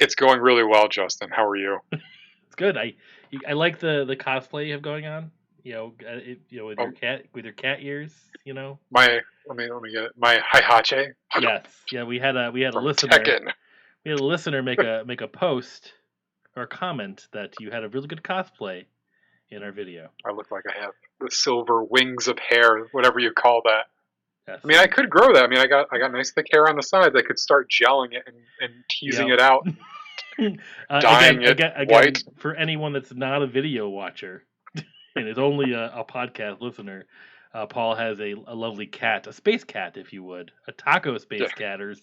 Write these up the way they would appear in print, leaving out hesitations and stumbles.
It's going really well, Justin. How are you? It's good. I like the cosplay you have going on. With Oh, your cat ears. You know. my let me get it. My Hihache Yes. Yeah. We had a from listener. Tekken. We had a listener make a post or a comment that you had a really good cosplay in our video. I look like I have the silver wings of hair, whatever you call that. I Yes. mean, I And could grow that. I mean, I got nice thick hair on the sides. I could start gelling it and teasing yeah. it out, Again, dyeing it again, white. again, for anyone that's not a video watcher and is only a podcast listener, Paul has a lovely cat, a space cat, if you would, a taco Yeah, space cat or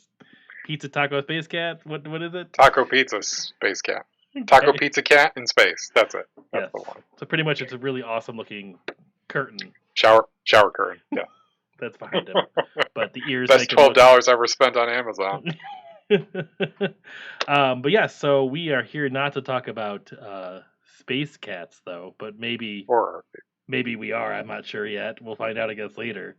pizza taco space cat. What is it? taco pizza space cat, taco Okay. pizza cat in space. That's it. That's Yes. the one. So pretty much, it's a really awesome looking curtain Shower curtain. Yeah, that's behind him, but the ears best make him look. $12 ever spent on Amazon. But yeah, so we are here not to talk about space cats though, but Or maybe we are. I'm not sure yet. We'll find out, I guess, later.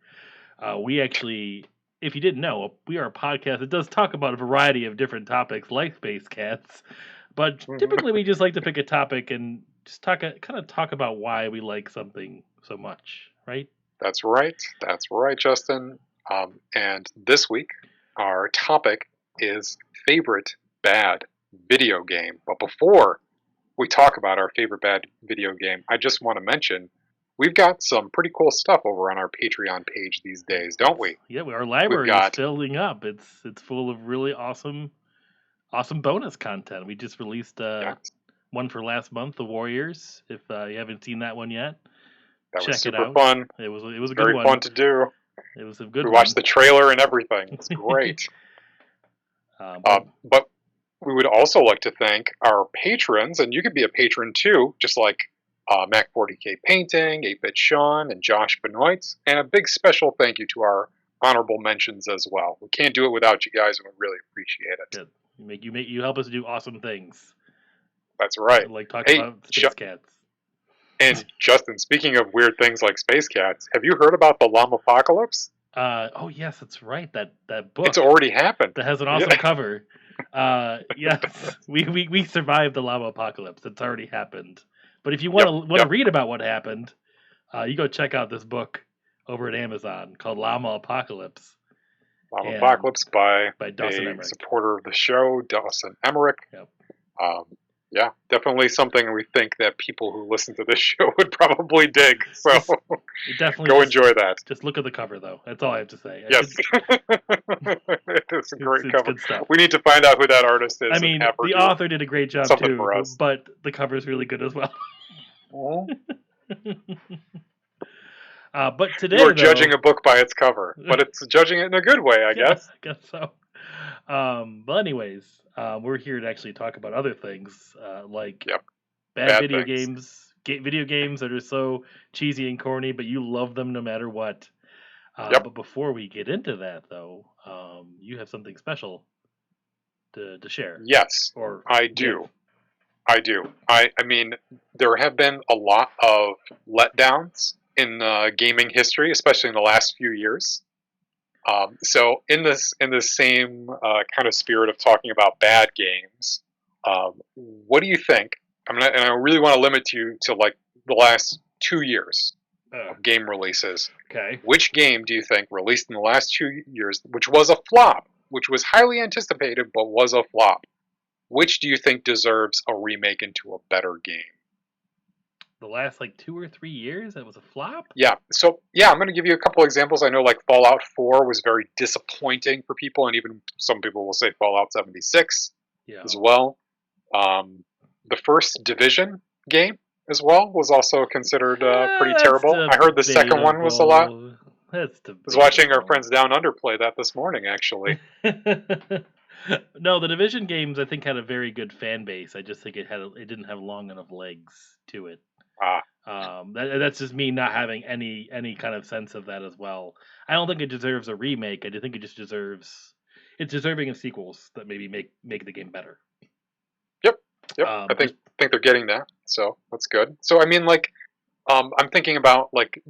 We actually, if you didn't know, we are a podcast that does talk about a variety of different topics like space cats, but typically we just like to pick a topic and just talk about why we like something so much, right? That's right. That's right, Justin. And this week, our topic is favorite bad video game. But before we talk about our favorite bad video game, I just want to mention we've got some pretty cool stuff over on our Patreon page these days, don't we? Yeah, our We've library is got, filling up. It's full of really awesome bonus content. We just released yeah, one for last month, The Warriors. If you haven't seen that one yet, that was check it super out. fun. It was It's a good very one. fun to do. It was a good We watched one. the trailer and everything. It's great. But But we would also like to thank our patrons, and you could be a patron too, just like Mac40K Painting, 8-Bit Sean, and Josh Benoit. And a big special thank you to our honorable mentions as well. We can't do it without you guys, and we really appreciate it. yeah, you help us do awesome things, That's right. like talk Hey, about space cats. and Justin, speaking of weird things like space cats, have you heard about the Llama Apocalypse? Oh yes, that's right. That It's book already happened. that has an Yeah. awesome cover. Yes, we survived the lava apocalypse. It's already happened. But if you Yep. want to Yep. read about what happened, you go check out this book over at Amazon called Llama Apocalypse Llama and Apocalypse by by Dawson a Emmerich. supporter of the show, Dawson Emmerich. Yep. Um, yeah, definitely something we think that people who listen to this show would probably dig. So It definitely go enjoy that. just look at the cover though. That's all I have to say. Yes, it is a great It's cover. good stuff. We need to find out who that artist is I and mean, have her the do author did a great job something too, for us. but the cover is really good as well. Mhm. But today, You are though, judging a book by its cover, but it's judging it in a good way, I yeah, guess. I guess so. But anyways, we're here to actually talk about other things, like Yep, bad bad video things. video games that are so cheesy and corny, but you love them no matter what. Yep. But before we get into that, though, you have something special to share Yes, or I give. do. I do. I mean, there have been a lot of letdowns in gaming history, especially in the last few years. So in this same kind of spirit of talking about bad games, what do you think? And I really want to limit you to like the last 2 years Uh, of game releases. okay. Which game do you think released in the last 2 years, which was a flop, which was highly anticipated but was a flop? Which do you think deserves a remake into a better game? The last like 2 or 3 years, that was a flop. Yeah. So yeah, I'm going to give you a couple examples. I know like Fallout 4 was very disappointing for people, and even some people will say Fallout 76 Yeah. as well. The first Division game as well was also considered pretty That's terrible. I heard the second one was a lot. debatable. That's I was watching our debatable. friends down under play that this morning, actually. No, the Division games I think had a very good fan base. I just think it didn't have long enough legs to it. Ah, That's just me not having any kind of sense of that as well. I don't think it deserves a remake. I do think it just deserves it's deserving of sequels that maybe make the game better. yep, yep. I Just think they're getting that, so that's good. So I mean, like, I'm thinking about like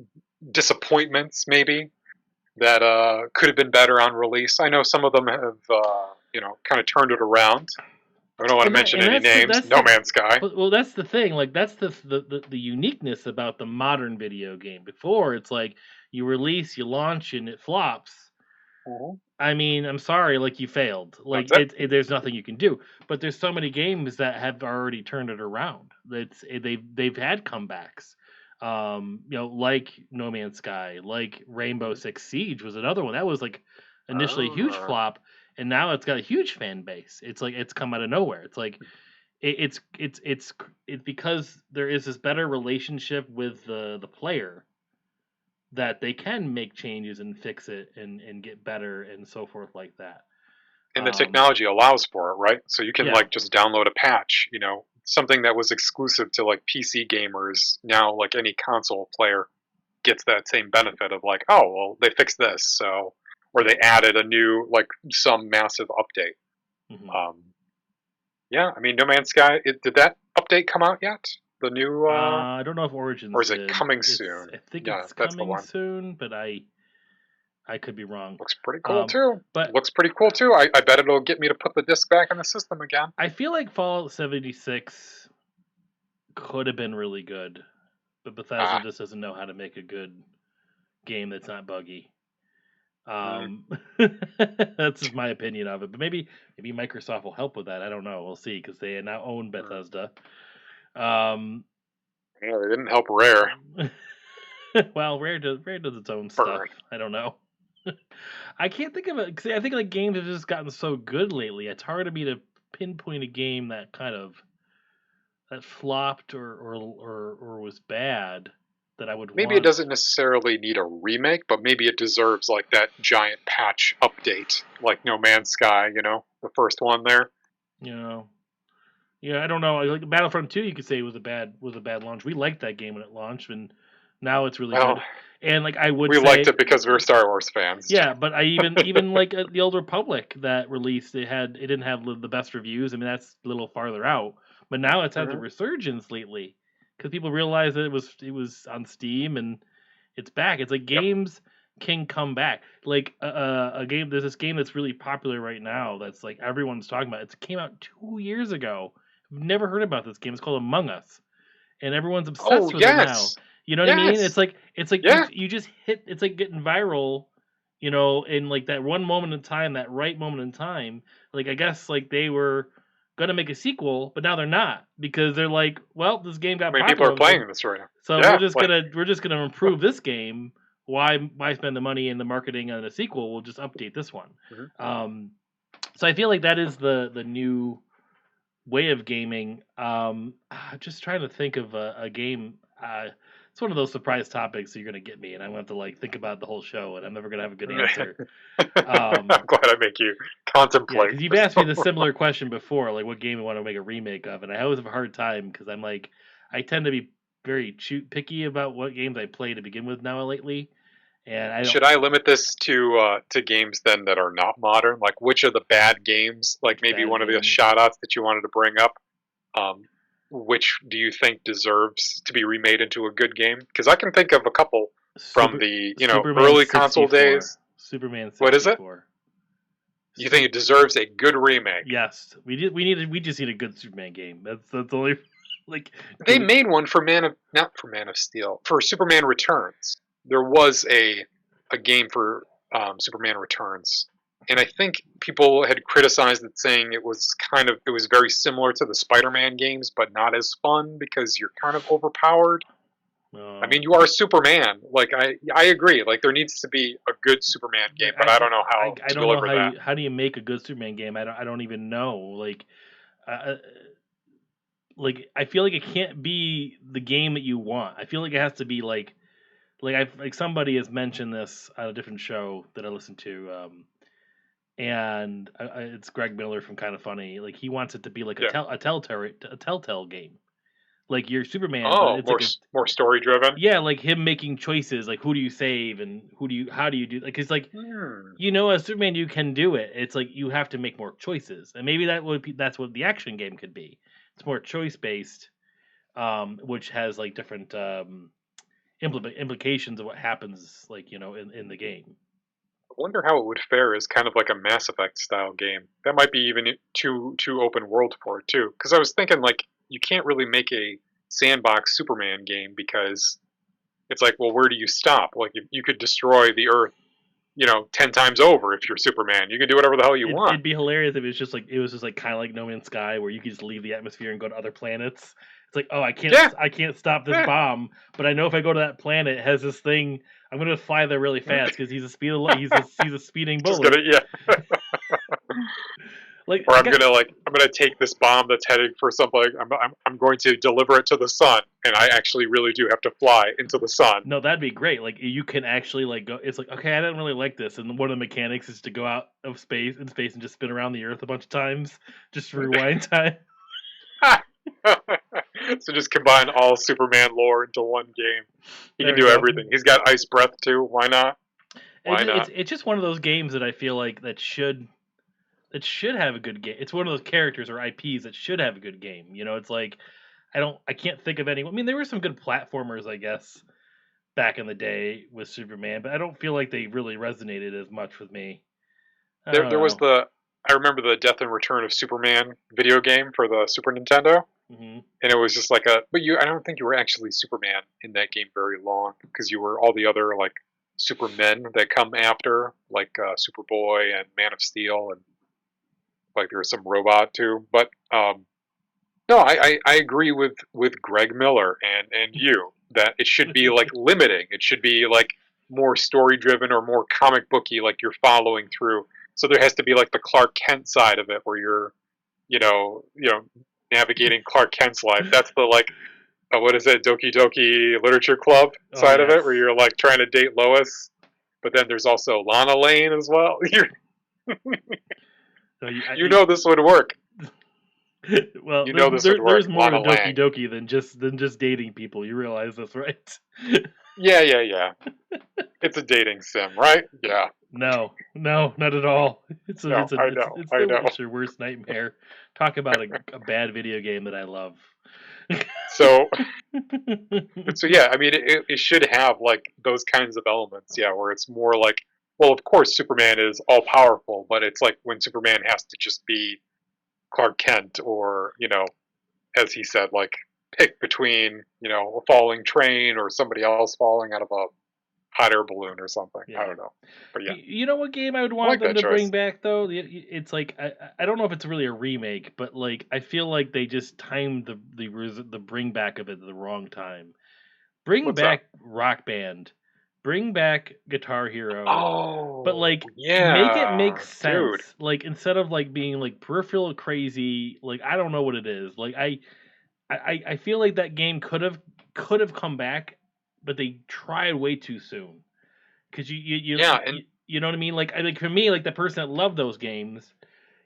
disappointments maybe that could have been better on release. I know some of them have kind of turned it around. I don't want to mention any names. No Man's Sky. well, that's the thing. Like that's the uniqueness about the modern video game. Before it's like you release, you launch, and it flops. Mhm. I mean, I'm sorry, like you failed. Like That's it. there's nothing you can do. But there's so many games that have already turned it around. They've had comebacks. Like No Man's Sky, like Rainbow Mhm. Six Siege was another one that was like initially a huge Ah. flop, and now it's got a huge fan base. It's like it's come out of nowhere. It's like it's because there is this better relationship with the player that they can make changes and fix it and get better and so forth like that. And the Um, technology allows for it, right? So you can yeah, like just download a patch, something that was exclusive to like PC gamers. Now, like any console player gets that same benefit of like, oh, well, they fixed this, so or they added a new like some massive update. hmm Um, yeah, I mean, No Man's Sky. Did that update come out yet? The new, I don't know if or Origins is it did. coming It's soon? I think Yeah, it's that's the coming one. soon, but I could be wrong. Looks pretty cool too. But Looks pretty cool too. I bet it'll get me to put the disc back in the system again. I feel like Fallout 76 could have been really good, but Bethesda Ah, just doesn't know how to make a good game that's not buggy. mm, Um, that's just my opinion of it. But maybe Microsoft will help with that. I don't know. We'll see because they now own mm. Bethesda. Um, Yeah, they didn't help Rare. well, Rare does its own stuff. Burn. I don't know. I can't think of it. 'Cause I think like games have just gotten so good lately. It's hard to me to pinpoint a game that kind of that flopped or was bad that I would Maybe it want. doesn't necessarily need a remake, but maybe it deserves like that giant patch update, like No Man's Sky. The first one there. You know, yeah, I don't know. Like Battlefront 2, you could say was a bad launch. We liked that game when it launched, and now it's really Well, good. And like I would we liked say, it because we were Star Wars fans. yeah, but I even like the Old Republic that released, it didn't have the best reviews. I mean, that's a little farther out, but now it's had the Hmm. resurgence lately because people realize that it was on Steam and it's back. It's like Yep. games can come back. Like a game, there's this game that's really popular right now that's like everyone's talking about. It came out 2 years ago. I've never heard about this game. It's called Among Us, and everyone's Oh obsessed with it now. yes, You know what I mean? yes, It's like you yeah. you just hit. It's like getting viral. In like that one moment in time, that right moment in time. Like I guess like they were gonna make a sequel, but now they're not because they're like, well, this game How got many people are popular, playing this right now? so we're Yeah, just like gonna we're just gonna improve this game. Why spend the money in the marketing on a sequel? We'll just update this one. mhm. Um, so I feel like that is the new way of gaming. Just trying to think of a game. It's one of those surprise topics that you're gonna get me, and I'm gonna have to like think about the whole show, and I'm never gonna have a good answer. I'm Um, glad I make you yeah, contemplate because you've this. asked me the similar question before, like what game you want to make a remake of, and I always have a hard time because I'm like, I tend to be very picky about what games I play to begin with now lately, and I don't Should I limit this to games then that are not modern? Like, which are the bad games? Like, which maybe bad one of the games. shout outs that you wanted to bring up. Um, which do you think deserves to be remade into a good game? Because I can think of a couple from Super the Superman early console 64. days. Superman What is it? 64. You think it deserves a good remake? Yes, we just need a good Superman game. That's the only like They because made one for not for Man of Steel, for Superman Returns. There was a game for Superman Returns, and I think people had criticized it, saying it was very similar to the Spider-Man games, but not as fun because you're kind of overpowered. I uh, mean, you are Superman. Like I agree. Like there needs to be a good Superman game, like but I don't know I how I to don't know deliver how that. do you make a good Superman game. I don't even know. Uh, like I feel like it can't be the game that you want. I feel like it has to be like somebody has mentioned this on a different show that I listen to. And it's Greg Miller from Kind of Funny. Like he wants it to be like Yeah. a telltale game. Like you're Superman, but Oh, it's like a more story driven. yeah, like him making choices, like who do you save and how do you do like it's like Hmm. as Superman you can do it. It's like you have to make more choices, and maybe that's what the action game could be. It's more choice based, which has like different implications of what happens, like in the game. wonder how it would fare as kind of like a Mass Effect style game. That might be even too open world for it too. Because I was thinking like you can't really make a sandbox Superman game because it's like, well, where do you stop? Like you could destroy the Earth, 10 times over if you're Superman. You can do whatever the hell you want. It'd be hilarious if it was just like kind of like No Man's Sky, where you could just leave the atmosphere and go to other planets. It's like, oh, Yeah, I can't stop this yeah. bomb, but I know if I go to that planet, it has this thing. I'm gonna fly there really fast because he's a speeding Just bullet. gonna yeah. Like Or I got I'm gonna take this bomb that's heading for something. I'm going to deliver it to the sun, and I actually really do have to fly into the sun. no, that'd be great. Like you can actually like go. It's like okay, I didn't really like this, and one of the mechanics is to go out of space and just spin around the Earth a bunch of times, just to rewind time. So just combine all Superman lore into one game. He can There you do go. everything. He's got ice breath too. Why not? Why not? It's just one of those games that I feel like that should have a good game. It's one of those characters or IPs that should have a good game. You know, it's like I can't think of any. I mean, there were some good platformers, I guess, back in the day with Superman, but I don't feel like they really resonated as much with me. I There, don't there was know. the. I remember the Death and Return of Superman video game for the Super Nintendo, Hmm. and it was just like a. But I don't think you were actually Superman in that game very long because you were all the other like Supermen that come after, like Superboy and Man of Steel, and like there was some robot too. But no, I agree with Greg Miller and you that it should be like limiting. It should be like more story driven or more comic booky, like you're following through. So there has to be like the Clark Kent side of it where you're, navigating Clark Kent's life. That's the like, what is it, Doki Doki Literature Club Oh side of yes. it, where you're like trying to date Lois, but then there's also Lana Lane as well. So You know this would work. well, You know this would there's work. more to Lana Doki Lang. Doki than just dating people. You realize this, right? Yeah, yeah, yeah. It's a dating sim, right? Yeah. No, no, not at all. No, I know, It's I the know. it's your worst nightmare. Talk about a bad video game that I love. So, so yeah, I mean, it should have like those kinds of elements, yeah, where it's more like, well, of course, Superman is all powerful, but it's like when Superman has to just be Clark Kent, or as he said, like pick between a falling train or somebody else falling out of a hot air balloon or something. I Yeah. don't know, but yeah, You know what game I would I want like them that to bring choice. back though? It's like I don't know if it's really a remake, but like I feel like they just timed the bring back of it at the wrong time. Bring What's up? back Rock Band, bring back Guitar Hero, but Oh like make it make yeah, sense. dude. Like instead of like being like peripheral crazy, like I don't know what it is. Like I feel like that game could have come back, but they tried way too soon. Because Yeah, and you know what I mean? Like for me, like the person that loved those games,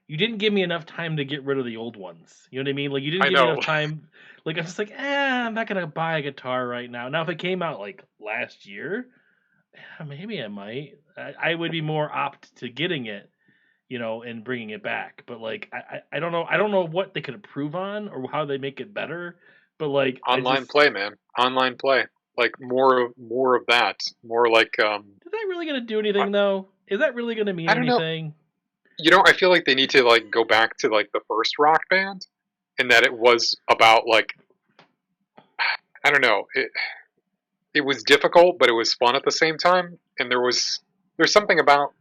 you didn't give me enough time to get rid of the old ones. You know what I mean? Like you didn't I give me know. enough time. Like I'm just like, I'm not gonna buy a guitar right now. Now if it came out like last year, maybe I might. I would be more opt to getting it, and bringing it back. But like I don't know. I don't know what they could improve on or how they make it better. But like I Online just play, man. Online play. Like more of that. More like is that really gonna do I, anything though? Is that really gonna mean I don't know. anything? I feel like they need to like go back to like the first Rock Band, and that it was about like I don't know. It was difficult, but it was fun at the same time. And there's something about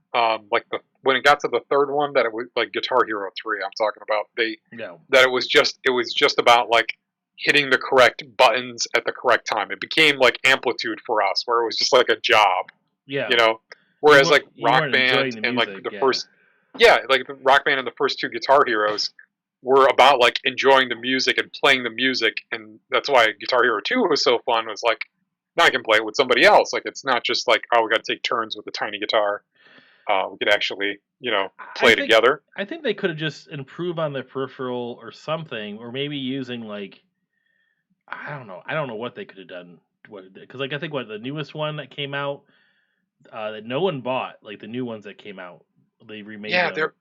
like the when it got to the third one that it was like Guitar Hero 3. I'm talking about No. that it was just about like hitting the correct buttons at the correct time. It became like Amplitude for us, where it was just like a job, Yeah. you know. Whereas like You Rock weren't enjoying Band the and like music, the yeah. first, yeah, like the Rock Band and the first two Guitar Heroes were about like enjoying the music and playing the music, and that's why Guitar Hero 2 was so fun. Was like now I can play it with somebody else. Like it's not just like, oh, we got to take turns with the tiny guitar. We could actually I play think together. I think they could have just improved on the peripheral or something, or maybe using like I don't know. I don't know what they could have done. Because like I think what the newest one that came out that no one bought, like the new ones that came out, they remade Yeah, them.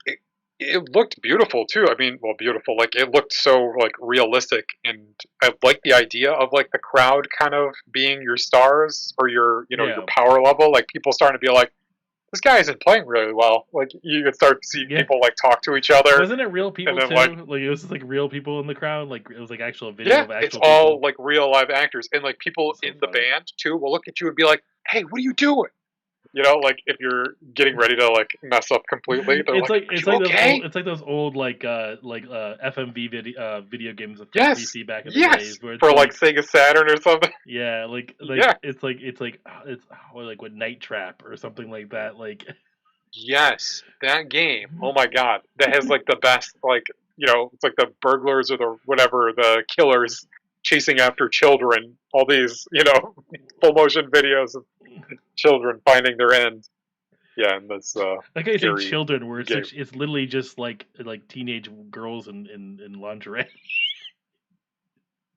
it looked beautiful too. I mean, well, beautiful. Like it looked so like realistic, and I like the idea of like the crowd kind of being your stars or your Yeah. power level. Like people starting to be like, this guy isn't playing really well. Like you could start to see Yeah. people like talk to each other, Wasn't it real and people then like too? Like it was just like real people in the crowd. Like it was like actual video yeah, of it's actual all people. like real live actors, and like people That's so in the funny. band too will look at you and be like, "Hey, what are you doing?" You know, like if you're getting ready to like mess up completely, they're like, "Are It's you like those old okay?" FMV video games for Yes, PC back in the days yes, where it's for like like Sega Saturn or something. yeah Yeah, it's like what Night Trap or something like that like yes, that game. Oh my god, that has like the best like it's like the burglars or the whatever the killers chasing after children. All these full motion videos of children finding their end. Yeah, in this like I say scary children where game. it's literally just like teenage girls in lingerie.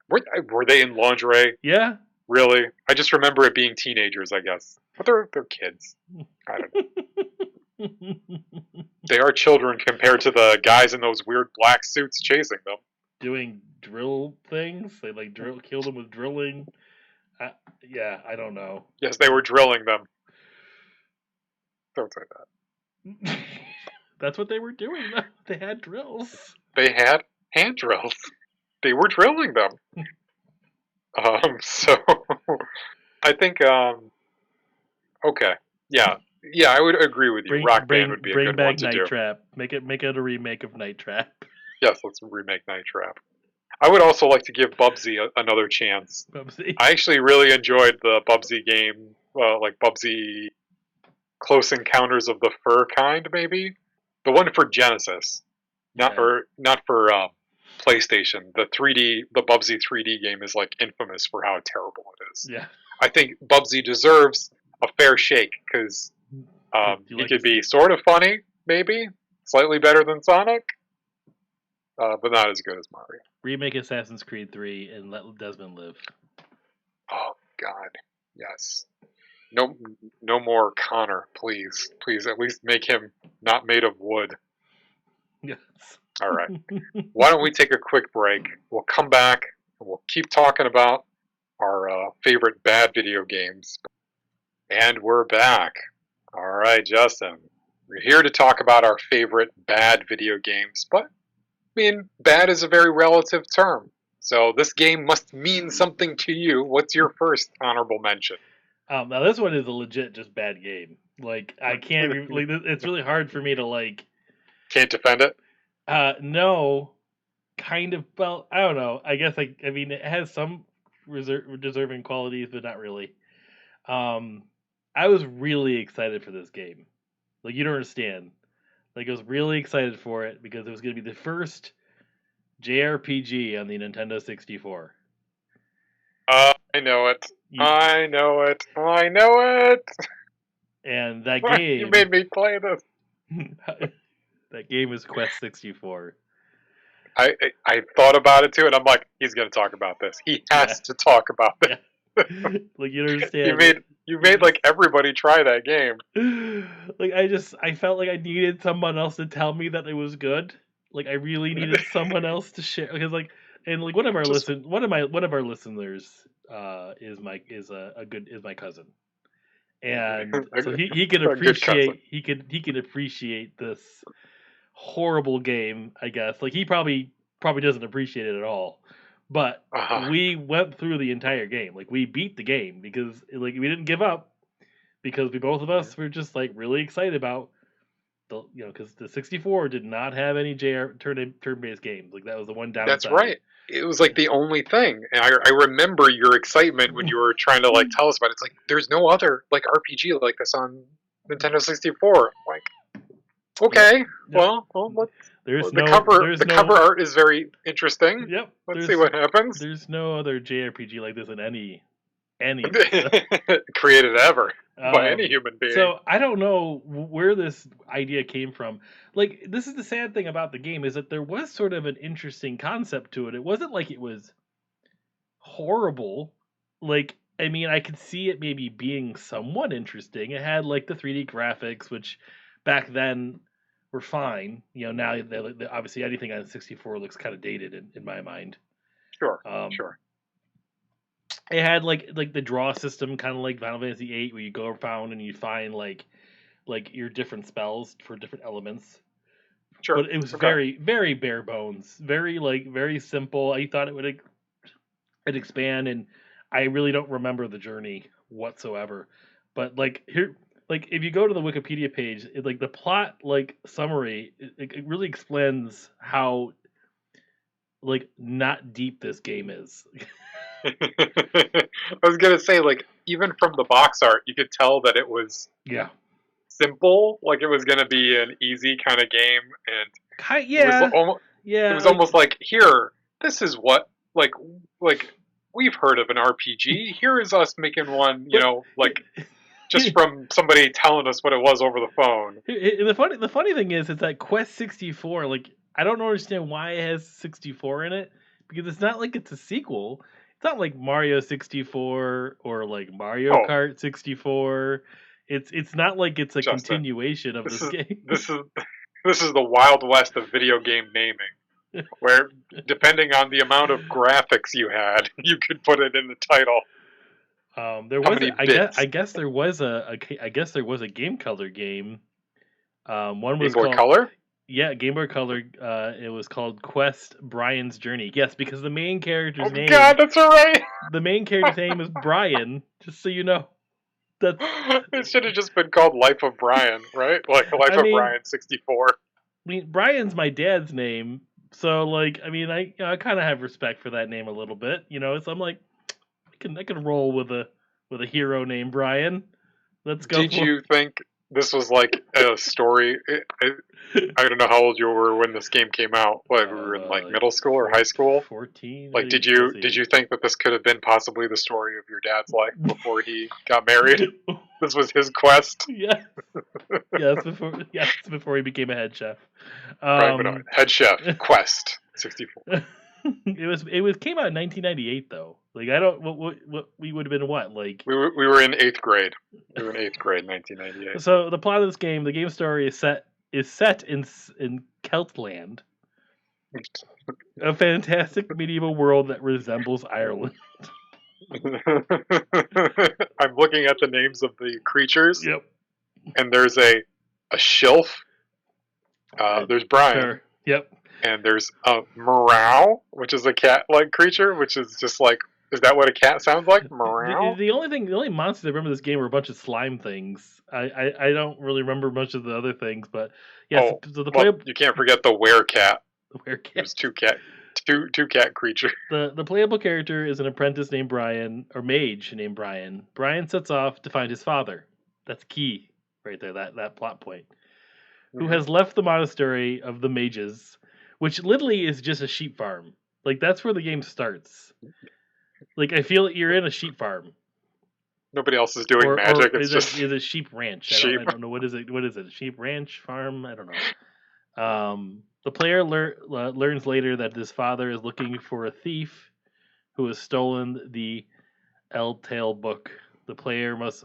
Were they in lingerie? Yeah. Really? I just remember it being teenagers, I guess. But they're kids. I don't know. They are children compared to the guys in those weird black suits chasing them. Doing drill things. They like kill them with drilling. I, yeah, I don't know. Yes, they were drilling them. Don't say that. That's what they were doing. Though. They had drills. They had hand drills. They were drilling them. So I think okay. Yeah. Yeah, I would agree with you. Rock Band would be a Bring good one back to Night do. Trap. Make it a remake of Night Trap. Yes, let's remake Night Trap. I would also like to give Bubsy another chance. Bubsy. I actually really enjoyed the Bubsy game, like Bubsy Close Encounters of the Fur kind, maybe the one for Genesis, Yeah. not for PlayStation. The Bubsy 3D game is like infamous for how terrible it is. Yeah. I think Bubsy deserves a fair shake because he could be sort of funny, maybe slightly better than Sonic, but not as good as Mario. Remake Assassin's Creed 3 and let Desmond live. Oh God, yes. No, no more Connor, please, please. At least make him not made of wood. Yes. All right. Why don't we take a quick break? We'll come back and we'll keep talking about our favorite bad video games. And we're back. All right, Justin. We're here to talk about our favorite bad video games, but I mean, bad is a very relative term. So this game must mean something to you. What's your first honorable mention? Now this one is a legit just bad game. Like I can't like it's really hard for me to like. Can't defend it. No, kind of. Well, I don't know. I guess I mean it has some deserving qualities, but not really. Um, I was really excited for this game. Like you don't understand. Like I was really excited for it because it was going to be the first JRPG on the Nintendo 64. I know it. You, I know it. I know it. and that You game, made me play this. that game is Quest 64. I thought about it too, and I'm like, he's gonna talk about this. He Yeah, has to talk about this. yeah. Like you don't You understand. made like everybody try that game. Like I felt like I needed someone else to tell me that it was good. Like I really needed someone else to share because like and like Just one of our listeners is my cousin. And so he could a good cousin. appreciate he could appreciate this horrible game, I guess. Like he probably doesn't appreciate it at all. But Uh-huh. we went through the entire game. Like we beat the game because like we didn't give up because we both of us were just like really excited about the because the 64 did not have any JR turn based games. Like that was the one That's downside. right. It was like the only thing. And I remember your excitement when you were trying to like tell us about it. It's like there's no other like RPG like this on Nintendo 64. Like, okay, Yep. well, There's the no cover art is very interesting. yep. Let's see what happens. There's no other JRPG like this in any Created ever by any human being. So I don't know where this idea came from. Like this is the sad thing about the game is that there was sort of an interesting concept to it. It wasn't like it was horrible. Like I mean, I could see it maybe being somewhat interesting. It had like the 3D graphics, which back then were fine. Now obviously anything on 64 looks kind of dated in my mind. Sure, Um, sure. It had like the draw system, kind of like Final Fantasy VIII, where you go around and you find like like your different spells for different elements. Sure. But it was Okay. very, very bare bones, very simple. I thought it'd expand, and I really don't remember the journey whatsoever. But like here, like if you go to the Wikipedia page, like the plot like summary, it really explains how like not deep this game is. I was gonna say, like, even from the box art, you could tell that it was Yeah. simple, like it was gonna be an easy kind of game, and it was Yeah. almost it Yeah, was almost like, here, this is what like we've heard of an RPG. Here is us making one, but like just from somebody telling us what it was over the phone. the funny thing is that Quest 64, like I don't understand why it has 64 in it because it's not like it's a sequel. It's not like Mario 64 or like Mario Oh, Kart 64. It's not like it's a Justin, continuation of this this is game. this is this is the wild west of video game naming, where depending on the amount of graphics you had, you could put it in the title. There How was many a, I bits? guess there was I guess there was a Game Color game. One Game was Boy called Color? Yeah, Game Boy Color. It was called Quest Brian's Journey. Yes, because Oh God, that's right. the main character's name is Brian. Just so you know, that's. It should have just been called Life of Brian, right? Like Life I of mean, Brian 64. Brian's my dad's name, so like, I mean, I kind of have respect for that name a little bit, So I'm like, I can roll with a hero named Brian. Let's go Did for you think this was like a story? it. I don't know how old you were when this game came out. What, we were in like Like middle school or high school? 14. Like, Let's did see. you think that this could have been possibly the story of your dad's life before he got married? This was his quest, Yeah. Yes, before he became a head chef. right? But no, Um, head chef quest 64. it was came out in 1998 though. Like I don't what we would have been what like. We were in eighth grade. We were in eighth grade, 1998. So the plot of this game, the game story is set in Celtland, a fantastic medieval world that resembles Ireland. I'm looking at the names of the creatures, Yep. and there's a shilf. There's Brian, Sure. Yep. and there's a Morale, which is a cat-like creature, which is just like, is that what a cat sounds like? The, Morale? the only thing, the only monsters I remember this game were a bunch of slime things. I don't really remember much of the other things, but yes. Oh, So the well, playable you can't forget the werecat. werecat. There's two cat creatures. The playable character is an apprentice named Brian, or mage named Brian. Brian sets off to find his father. That's key right there. That plot point. Who Mhm. has left the monastery of the mages, which literally is just a sheep farm. Like that's where the game starts. Like I feel like you're in a sheep farm. Nobody else is doing Or magic. It's just is it sheep ranch? I don't sheep. I don't know what is it. What is it? Sheep ranch farm? I don't know. The player learns later that his father is looking for a thief who has stolen the Tale book. The player must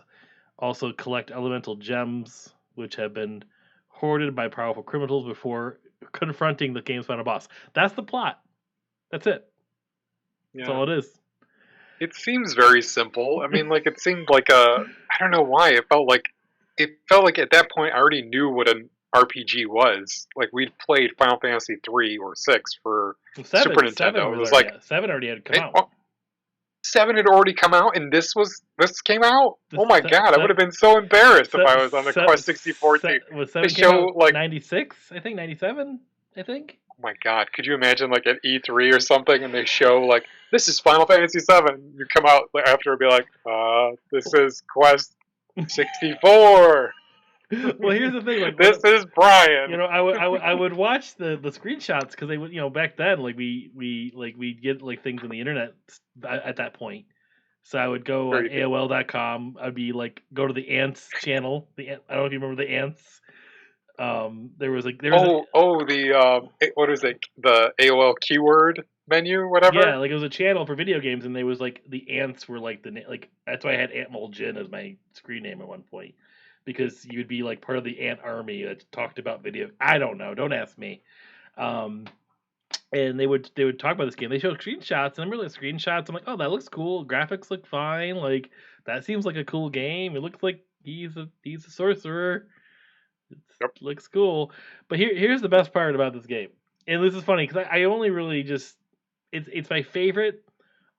also collect elemental gems, which have been hoarded by powerful criminals before confronting the game's final boss. That's the plot. That's it. That's Yeah. all it is. It seems very simple. I mean, like it seemed like I don't know why it felt like at that point I already knew what an RPG was. Like we'd played Final Fantasy 3 or 6 for Super Seven Nintendo. It was was already like out. Seven already had come out. oh, 7 had already come out and this came out. The Oh my god, I would have been so embarrassed if I was on the Quest 64 too. Was They seven came show out like, 96? I think 97. I think. oh my god, could you imagine like at E3 or something and they show like, this is Final Fantasy 7. You come out after and be like, this is Quest 64. Well, here's the thing. Like, This is Brian. I would watch the screenshots because they would, back then, like we'd get like things on the internet at that point. So I would go on Very good. AOL.com. I'd be like, go to the Ants channel. I don't know if you remember the Ants. There was like What is it? The AOL keyword menu, yeah, whatever. like it was a channel for video games, and they was like the Ants were like like that's why I had Ant Mole Jin as my screen name at one point because you would be like part of the Ant Army that talked about video. I don't know. Don't ask me. Um, and they would talk about this game. They showed screenshots, and I remember the screenshots. I'm like, oh, that looks cool. Graphics look fine. Like that seems like a cool game. It looks like he's a sorcerer. Yep. Looks cool. But here's the best part about this game, and this is funny because I only really just it's my favorite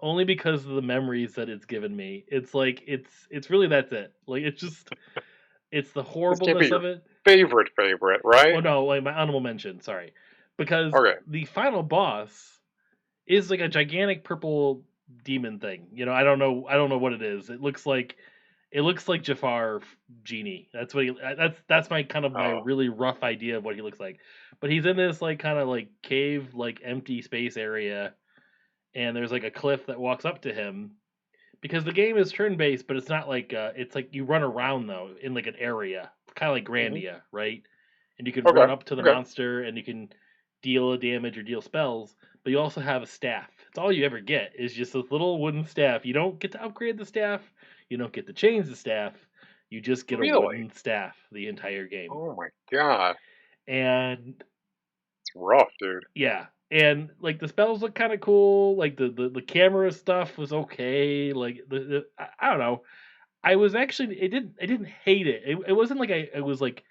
only because of the memories that it's given me. It's like it's really that's it. Like it's the This can't be horribleness your of it. favorite, right? Well, no, like my honorable mention. Sorry, because Okay. the final boss is like a gigantic purple demon thing. I don't know what it is. It looks like Jafar genie. That's what he. That's my kind of my Oh. really rough idea of what he looks like. But he's in this like kind of like cave like empty space area, and there's like a cliff that walks up to him. Because the game is turn based, but it's not like it's like you run around though in like an area, kind of like Hmm. Grandia, right? And you can run Okay. up to the Okay. monster and you can deal a damage or deal spells, but you also have a staff. It's all you ever get is just this little wooden staff. You don't get to upgrade the staff. You don't get to change the staff. You just get a Really? wooden staff the entire game. Oh my god. And It's rough, dude. yeah, and like the spells look kind of cool. Like the camera stuff was okay. Like I don't know. I was actually I didn't hate it. It wasn't like it was like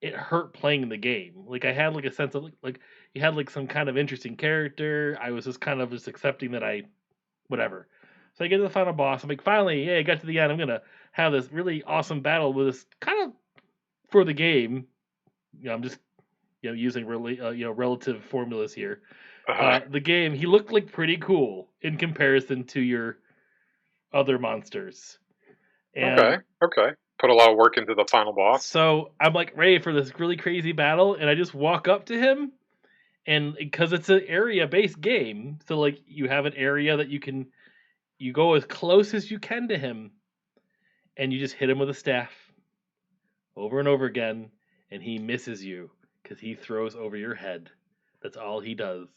it hurt playing the game. Like I had like a sense of like you had like some kind of interesting character. I was just kind of just accepting that I whatever. So I get to the final boss. I'm like, finally, yeah, I got to the end. I'm gonna have this really awesome battle with this kind of for the game. I'm just using really relative formulas here. Uh, The game he looked like pretty cool in comparison to your other monsters, and okay. Okay. Put a lot of work into the final boss. so I'm like ready for this really crazy battle, and I just walk up to him, and because it's an area based game, so like you have an area that you go as close as you can to him, and you just hit him with a staff over and over again, and he misses you because he throws over your head. That's all he does.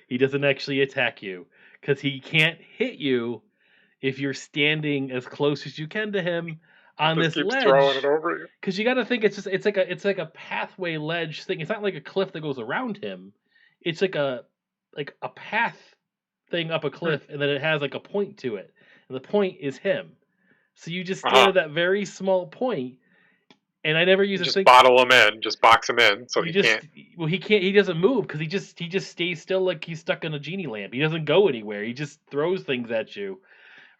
He doesn't actually attack you because he can't hit you if you're standing as close as you can to him on Just this keeps throwing it ledge. over you. Because you got to think it's like a pathway ledge thing. It's not like a cliff that goes around him. It's like a path thing up a Hmm. cliff, and then it has like a point to it, and the point is him. So you just stand Uh-huh. at that very small point, and I never use You a just thing. bottle him in, just box him in, so You he just can't. well he can't he doesn't move because he just stays still like he's stuck in a genie lamp. He doesn't go anywhere. He just throws things at you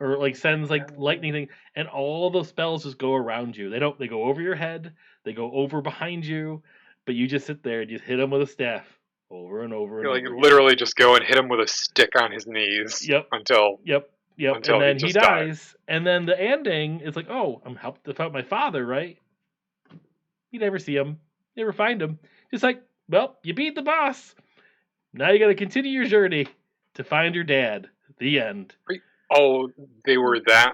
or like sends like lightning thing, and all the spells just go around you. They go over your head, they go over behind you, but you just sit there and just hit them with a staff over and over and You like over again. literally just go and hit him with a stick on his knees Yep, until yep. And until he then he just dies. dies, and then the ending is like, oh, I'm helped to find my father, right? You never see him, never find him. Just like, well, you beat the boss. Now you got to continue your journey to find your dad. The end. Oh, they were that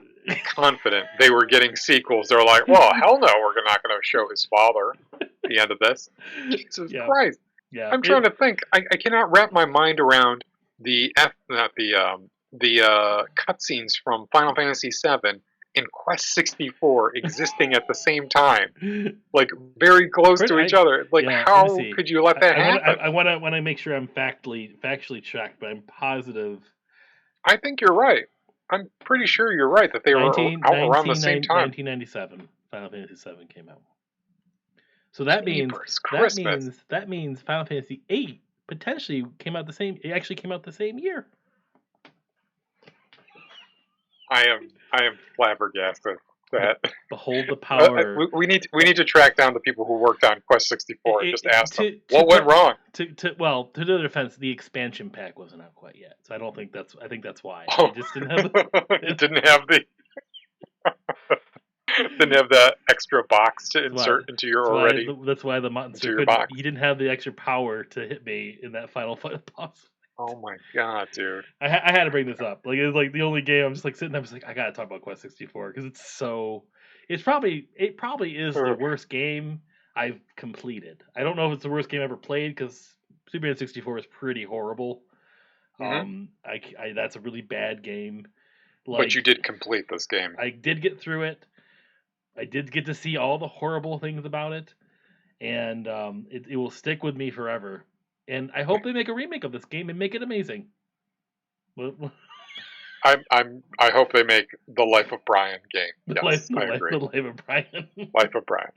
confident. They were getting sequels. They're like, well, hell no, we're not going to show his father at the end of this. Jesus Yeah, Christ. yeah. I'm trying to think. I cannot wrap my mind around not the cutscenes from Final Fantasy VII and Quest 64 existing at the same time, like very close to each other. Like, Yeah. Let me how see. could you let that happen? I want to make sure I'm factually tracked, but I'm positive. I think you're right. I'm pretty sure you're right that they were out around the same time. 1997, Final Fantasy VII came out. So that means Jeepers, Christmas! that means Final Fantasy VIII potentially came out the same. It actually came out the same year. I am flabbergasted. That Behold the power. we need to track down the people who worked on Quest 64 and just ask them what went wrong. Well, to their defense, the expansion pack wasn't out quite yet, so I don't think that's. I think that's why Oh. they just didn't have. It didn't have the didn't have that extra box to insert into your already. That's why the monster your box. He didn't have the extra power to hit me in that final fight boss. Oh my god, dude! I had to bring this up. Like it was like the only game I'm just like sitting there. I'm just like I gotta talk about Quest 64 because it's so. It probably is the worst game I've completed. I don't know if it's the worst game I ever played because Super Nintendo 64 is pretty horrible. Mm-hmm. That's a really bad game. Like, but you did complete this game. I did get through it. I did get to see all the horrible things about it, and it will stick with me forever. And I hope they make a remake of this game and make it amazing. I hope they make the Life of Brian game. Yes, I agree. The Life of Brian. Life of Brian.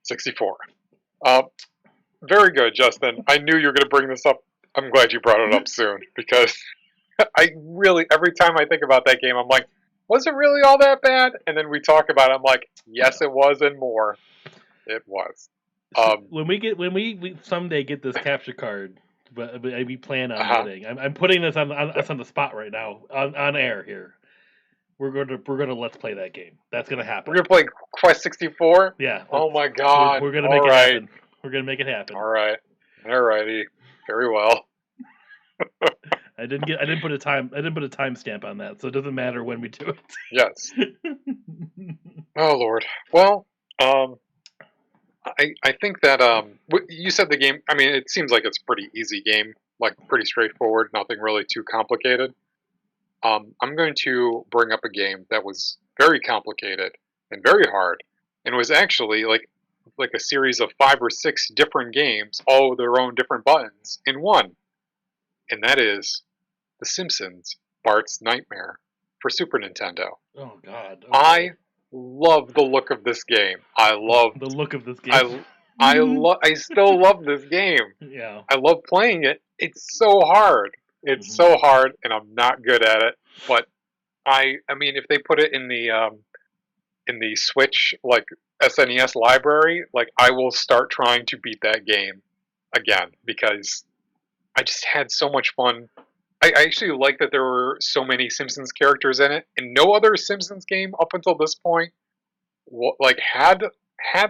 64. Uh, very good, Justin. I knew you were going to bring this up. I'm glad you brought it up soon because I really, every time I think about that game, I'm like, was it really all that bad? And then we talk about it, I'm like, yes, it was, and more. It was. When we someday get this capture card, but we plan on Uh-huh. getting. I'm putting this on us on the spot right now on air here. We're gonna let's play that game. That's gonna We're happen. gonna play Quest 64. Yeah, Oh that's my God! we're gonna All make it right, happen. We're gonna make it happen. all right, all righty. Very well. I didn't put a timestamp on that, so it doesn't matter when we do Yes. it. Oh Lord. Well, um, I think that you said the game. I mean, it seems like it's a pretty easy game, like pretty straightforward, nothing really too complicated. I'm going to bring up a game that was very complicated and very hard, and was actually like a series of 5 or 6 different games, all with their own different buttons in one, and that is The Simpsons: Bart's Nightmare for Super Nintendo. Oh God. Okay. I love the look of this game. I The loved. look of this game. I still love this game. Yeah. I love playing it. It's so hard. It's Mhm. so hard, and I'm not good at it. But I mean, if they put it in the Switch like SNES library, like I will start trying to beat that game again because I just had so much fun. I actually like that there were so many Simpsons characters in it, and no other Simpsons game up until this point like had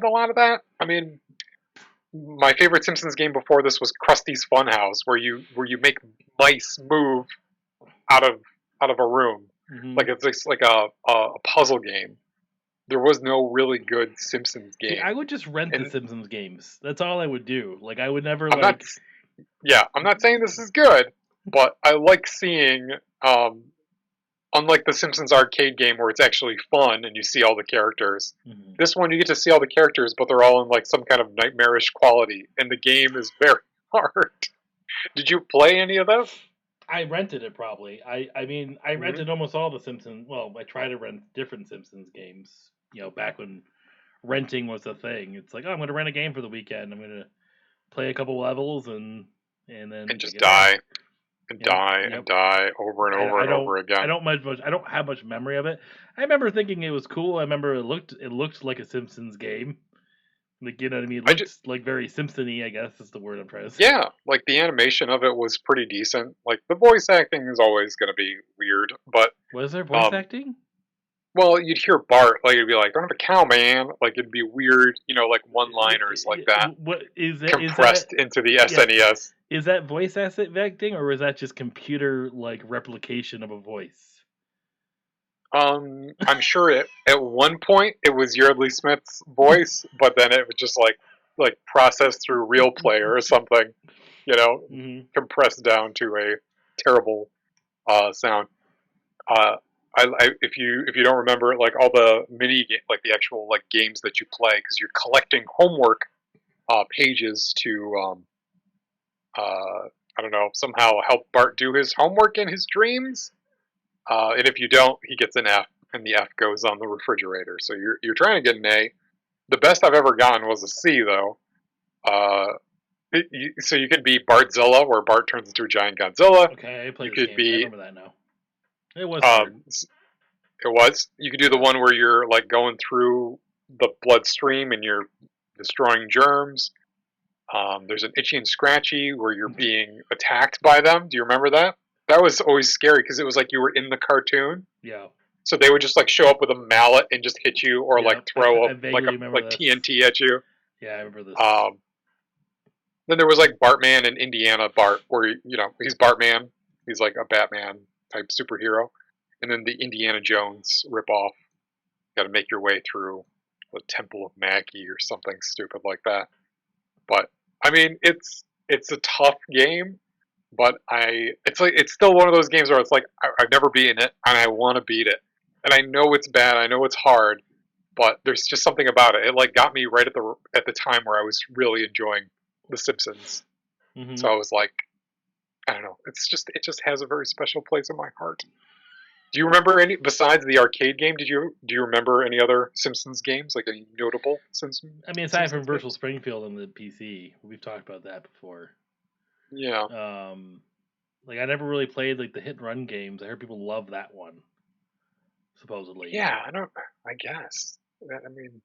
a lot of that. I mean, my favorite Simpsons game before this was Krusty's Funhouse, where you make mice move out of out of a room, Mhm. like it's just like a puzzle game. There was no really good Simpsons See, I game, would just rent the and Simpsons games. That's all I would do. Like I would never I'm not. like. Yeah, I'm not saying this is good, but I like seeing. Unlike the Simpsons arcade game where it's actually fun and you see all the characters, Mhm. this one you get to see all the characters, but they're all in like some kind of nightmarish quality, and the game is very hard. Did you play any of those? I rented it probably. I mean I Mm-hmm. rented almost all the Simpsons. Well, I try to rent different Simpsons games. Back when renting was a thing. It's like, oh, I'm going to rent a game for the weekend. I'm going to play a couple levels and And then just take it home. die and Yep, die and yep. die over and over I and don't over again. I don't have much memory of it. I remember thinking it was cool. I remember it looked like a Simpsons game. Like you know what I mean? It I just looked like very Simpsony, I guess is the word I'm trying to say. yeah, like the animation of it was pretty decent. Like the voice acting is always going to be weird, but Was there voice um, acting? well, you'd hear Bart like it'd be like, "Don't have a cow, man." Like it'd be weird, like one-liners like that What is that? Is that compressed into the yeah? SNES. Is that voice acting or is that just computer like replication of a voice? I'm sure at one point it was Yardley Smith's voice, but then it was just like processed through Real Player or something, you know, Hmm. compressed down to a terrible sound. Uh, if you don't remember, like all the like the actual like games that you play, because you're collecting homework pages to I don't know, somehow help Bart do his homework in his dreams. And if you don't, he gets an F, and the F goes on the refrigerator. So you're trying to get an A. The best I've ever gotten was a C, though. Uh, so you could be Bartzilla, where Bart turns into a giant Godzilla. Okay, I You played this could game. I be remember that now. It was hard. um, it was. You could do the Yeah. one where you're like going through the bloodstream and you're destroying germs. There's an Itchy and Scratchy where you're being attacked by them. Do you remember that? That was always scary because it was like you were in the cartoon. Yeah. So they would just like show up with a mallet and just hit you, or like Yep. throw I like vaguely remember like this. TNT at you. Yeah, I remember this. Um, then there was like Bartman and Indiana Bart, where he's Bartman. He's like a Batman type superhero, and then the Indiana Jones ripoff. Got to make your way through the Temple of Mackey or something stupid like that. But I mean, it's a tough game, but it's still one of those games where it's like I've never beaten it and I want to beat it, and I know it's bad, I know it's hard, but there's just something about it. It like got me right at the time where I was really enjoying The Simpsons. Hmm. So I was like, I don't know, it just has a very special place in my heart. Do you remember any besides the arcade game? Do you remember any other Simpsons games, like any notable I mean, aside from Simpsons Virtual games? Springfield on the PC, we've talked about that before. Yeah, Like I never really played like the hit and run games. I heard people love that one, supposedly. yeah. I don't. I guess. I mean,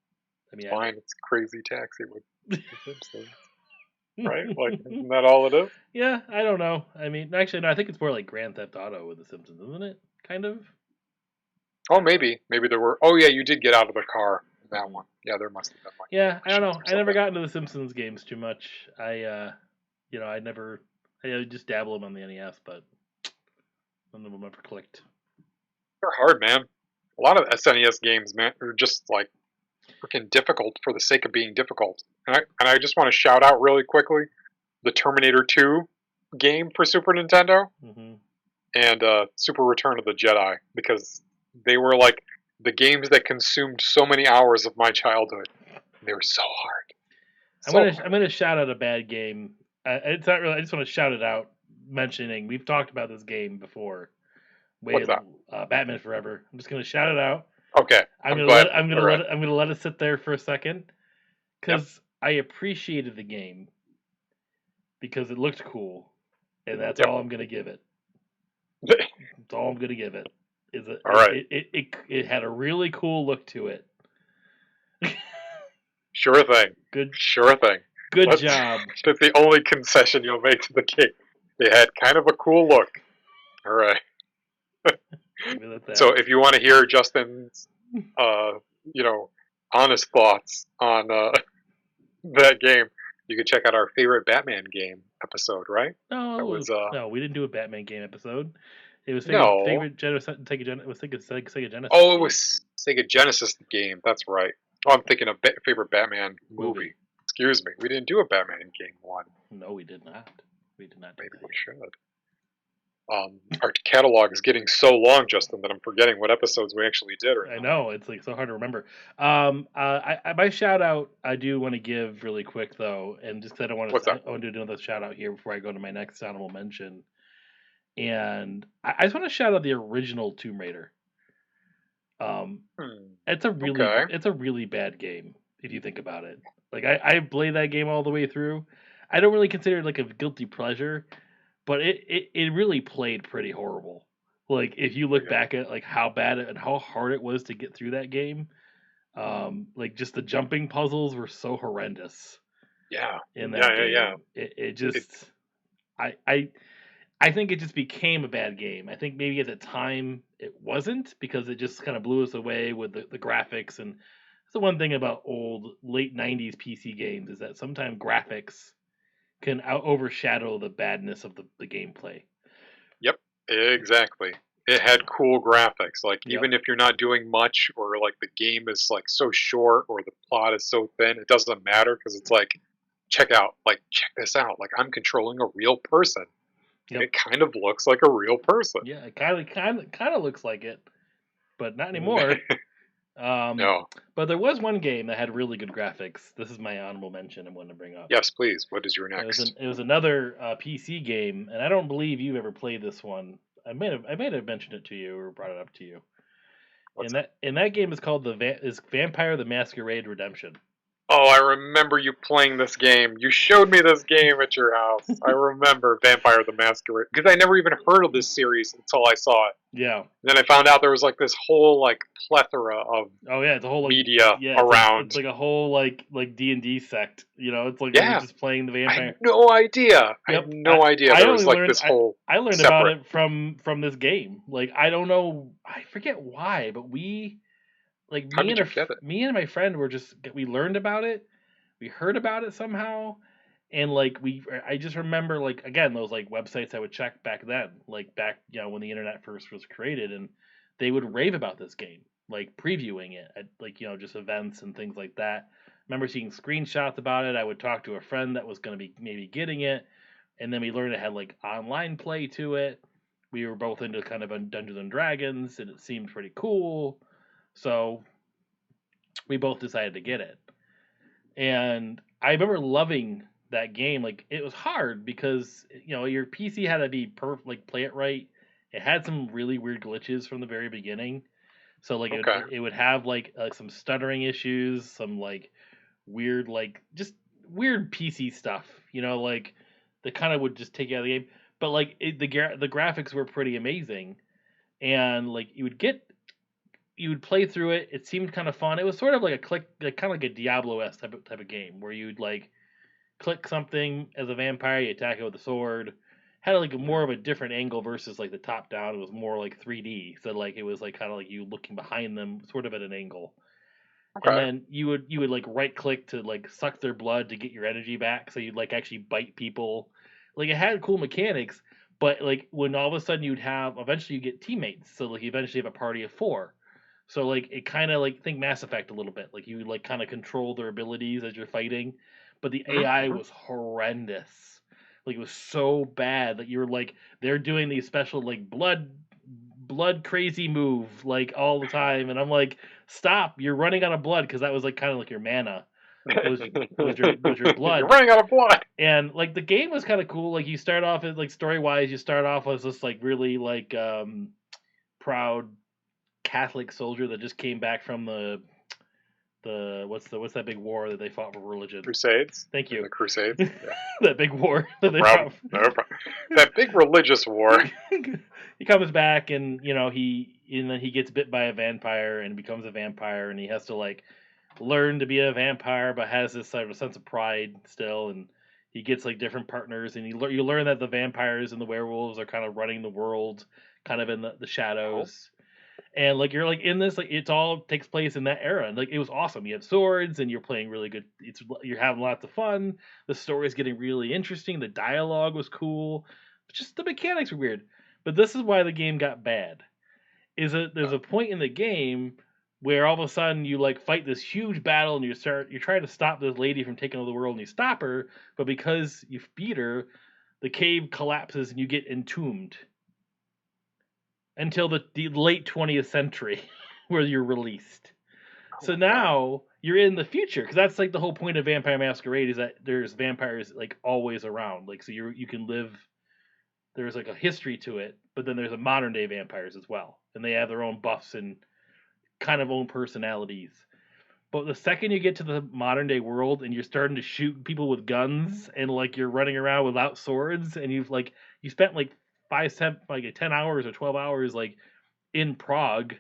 I it's mean, fine. It's Crazy Taxi with the Simpsons, right? Like, isn't that all it is? yeah, I don't know. I mean, actually, no. I think it's more like Grand Theft Auto with the Simpsons, isn't it? Kind of. Oh, maybe there were. Oh, yeah, you did get out of the car in that Hmm. one. Yeah, there must have been like Yeah, I don't missions know. or I never something. got into the Simpsons games too much. I never. I just dabble them on the NES, but none of them ever clicked. They're hard, man. A lot of SNES games, man, are just like freaking difficult for the sake of being difficult. And I just want to shout out really quickly the Terminator 2 game for Super Nintendo Hmm. and Super Return of the Jedi because they were like the games that consumed so many hours of my childhood. They were so hard, so I'm hard. gonna shout out a bad game. It's not really. I just want to shout it out, mentioning we've talked about this game before. What's that? Batman Forever. I'm just gonna shout it out. Okay, I'm glad. All right. I'm gonna let it sit there for a second Yep. because I appreciated the game because it looked cool, and that's Yep. all I'm gonna give it. That's all I'm gonna give it. Is All right. it had a really cool look to it. Sure thing. Good Sure thing. good That's job. that's the only concession you'll make to the game. They had kind of a cool look. All right. Leave it at So that. if you want to hear Justin's, uh, you know, honest thoughts on that game, you can check out our favorite Batman game episode. Right? That No, was no, we didn't do a Batman game episode. It was no. It was Sega Genesis Oh, it game was Sega Genesis game. That's right. Oh, I'm thinking of favorite Batman movie. movie. Excuse me. We didn't do a Batman game one. No, we did not. We did not do Maybe that we yet. should. Our catalog is getting so long, Justin, that I'm forgetting what episodes we actually did right I now. know it's like so hard to remember. My shout out I do want to give really quick though, and just 'cause I don't want What's to, that? I want to do another shout out here before I go to my next honorable mention. And I just want to shout out the original Tomb Raider. Um, Hmm. it's Okay. it's a really bad game if you think about it. Like I played that game all the way through. I don't really consider it like a guilty pleasure, but it really played pretty horrible. Like if you look Yeah. back at like how bad and how hard it was to get through that game, like just the jumping puzzles were so horrendous Yeah. in Yeah. that Yeah. Yeah. game. It It's just I I I think it just became a bad game. I think maybe at the time it wasn't because it just kind of blew us away with the graphics. And that's the one thing about old late '90s PC games is that sometimes graphics can overshadow the badness of the gameplay. yep. Exactly. It had cool graphics. Like Yep. even if you're not doing much, or like the game is like so short, or the plot is so thin, it doesn't matter because it's like, check this out. Like I'm controlling a real person, and Yep. it kind of looks like a real person. Yeah, it kind of looks like it, but not anymore. Um, No. but there was one game that had really good graphics. This is my honorable mention. I'm going to bring up. Yes, please. What is your next? It was another PC game, and I don't believe you've ever played this one. I may have mentioned it to you or brought it up to you. What's And that game is called is Vampire the Masquerade Redemption. Oh, I remember you playing this game. You showed me this game at your house. I remember Vampire the Masquerade because I never even heard of this series until I saw it. Yeah. And then I found out there was like this whole like plethora of Oh yeah, it's a whole like media yeah, it's around. like a whole like D&D sect. You know, it's like you're Yeah, just playing the I had vampire. no idea. I had Yep. no idea I there only was like learned this whole I learned about separate. it from this game. Like I don't know, I forget why, but we like How did you get it? me and my friend were just we learned about it. We heard about it somehow, and like I just remember like again those like websites I would check back then, like back when the internet first was created, and they would rave about this game, like previewing it at like just events and things like that. Remember seeing screenshots about it. I would talk to a friend that was going to be maybe getting it, and then we learned it had like online play to it. We were both into kind of a Dungeons and Dragons, and it seemed pretty cool. So we both decided to get it. And I remember loving that game. Like it was hard because your PC had to be perfect, like play it right, It had some really weird glitches from the very beginning. So like Okay. it would have like some stuttering issues, some like weird like just weird PC stuff, like that kind of would just take you out of the game. But like the graphics were pretty amazing, and like you would play through it. It seemed kind of fun. It was sort of like kind of like a Diablo-esque type of game where you'd like click something as a vampire, you attack it with a sword. Had like more of a different angle versus like the top down. It was more like 3D, so like it was like kind of like you looking behind them, sort of at an angle. And Okay. then you would like right click to like suck their blood to get your energy back, so you'd like actually bite people. Like it had cool mechanics, but like when all of a sudden you'd have eventually you get teammates, so like you eventually have a party of four. So like it kind of like think Mass Effect a little bit, like you like kind of control their abilities as you're fighting, but the Hmm. AI Hmm. was horrendous. Like it was so bad that you were like they're doing these special like blood crazy move like all the time, and I'm like, stop! You're running out of blood, because that was like kind of like your mana was your You're blood. running out of blood. And like the game was kind of cool. Like you start off as like story wise, you start off as this like really like proud Catholic soldier that just came back from the what's that big war that they fought for religion? Crusades Thank in you. the Crusades. Yeah. That big war that No they problem. fought. No problem. That big religious war. He comes back, and then he gets bit by a vampire and becomes a vampire, and he has to like learn to be a vampire, but has this sort of sense of pride still, and he gets like different partners, and you learn that the vampires and the werewolves are kind of running the world, kind of in the Oh. shadows. And like you're like in this, like it's all takes place in that era, and like it was awesome. You have swords, and you're playing really good. You're having lots of fun. The story is getting really interesting. The dialogue was cool. Just the mechanics were weird. But this is why the game got bad. Is that there's a point in the game where all of a sudden you like fight this huge battle, and you're trying to stop this lady from taking over the world, and you stop her, but because you beat her, the cave collapses and you get entombed until the late 20th century where you're released. Oh So my god. now you're in the future, because that's like the whole point of Vampire Masquerade, is that there's vampires like always around. Like so you can live. There's like a history to it, but then there's a modern day vampires as well, and they have their own buffs and kind of own personalities. But the second you get to the modern day world and you're starting to shoot people with guns, and like you're running around without swords, and you spent like 10 hours or 12 hours like in Prague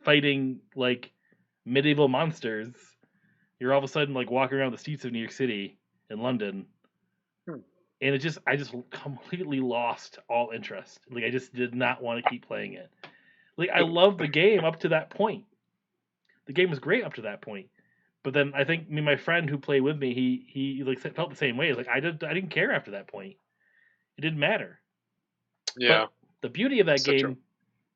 fighting like medieval monsters, you're all of a sudden like walking around the streets of New York City and London, Hmm. and I just completely lost all interest. Like I just did not want to keep playing it. Like I loved the game up to that point. The game was great up to that point. But then I think my friend who played with me, he like felt the same way. Like I didn't care after that point. It didn't matter. Yeah. But the beauty of that Such a game,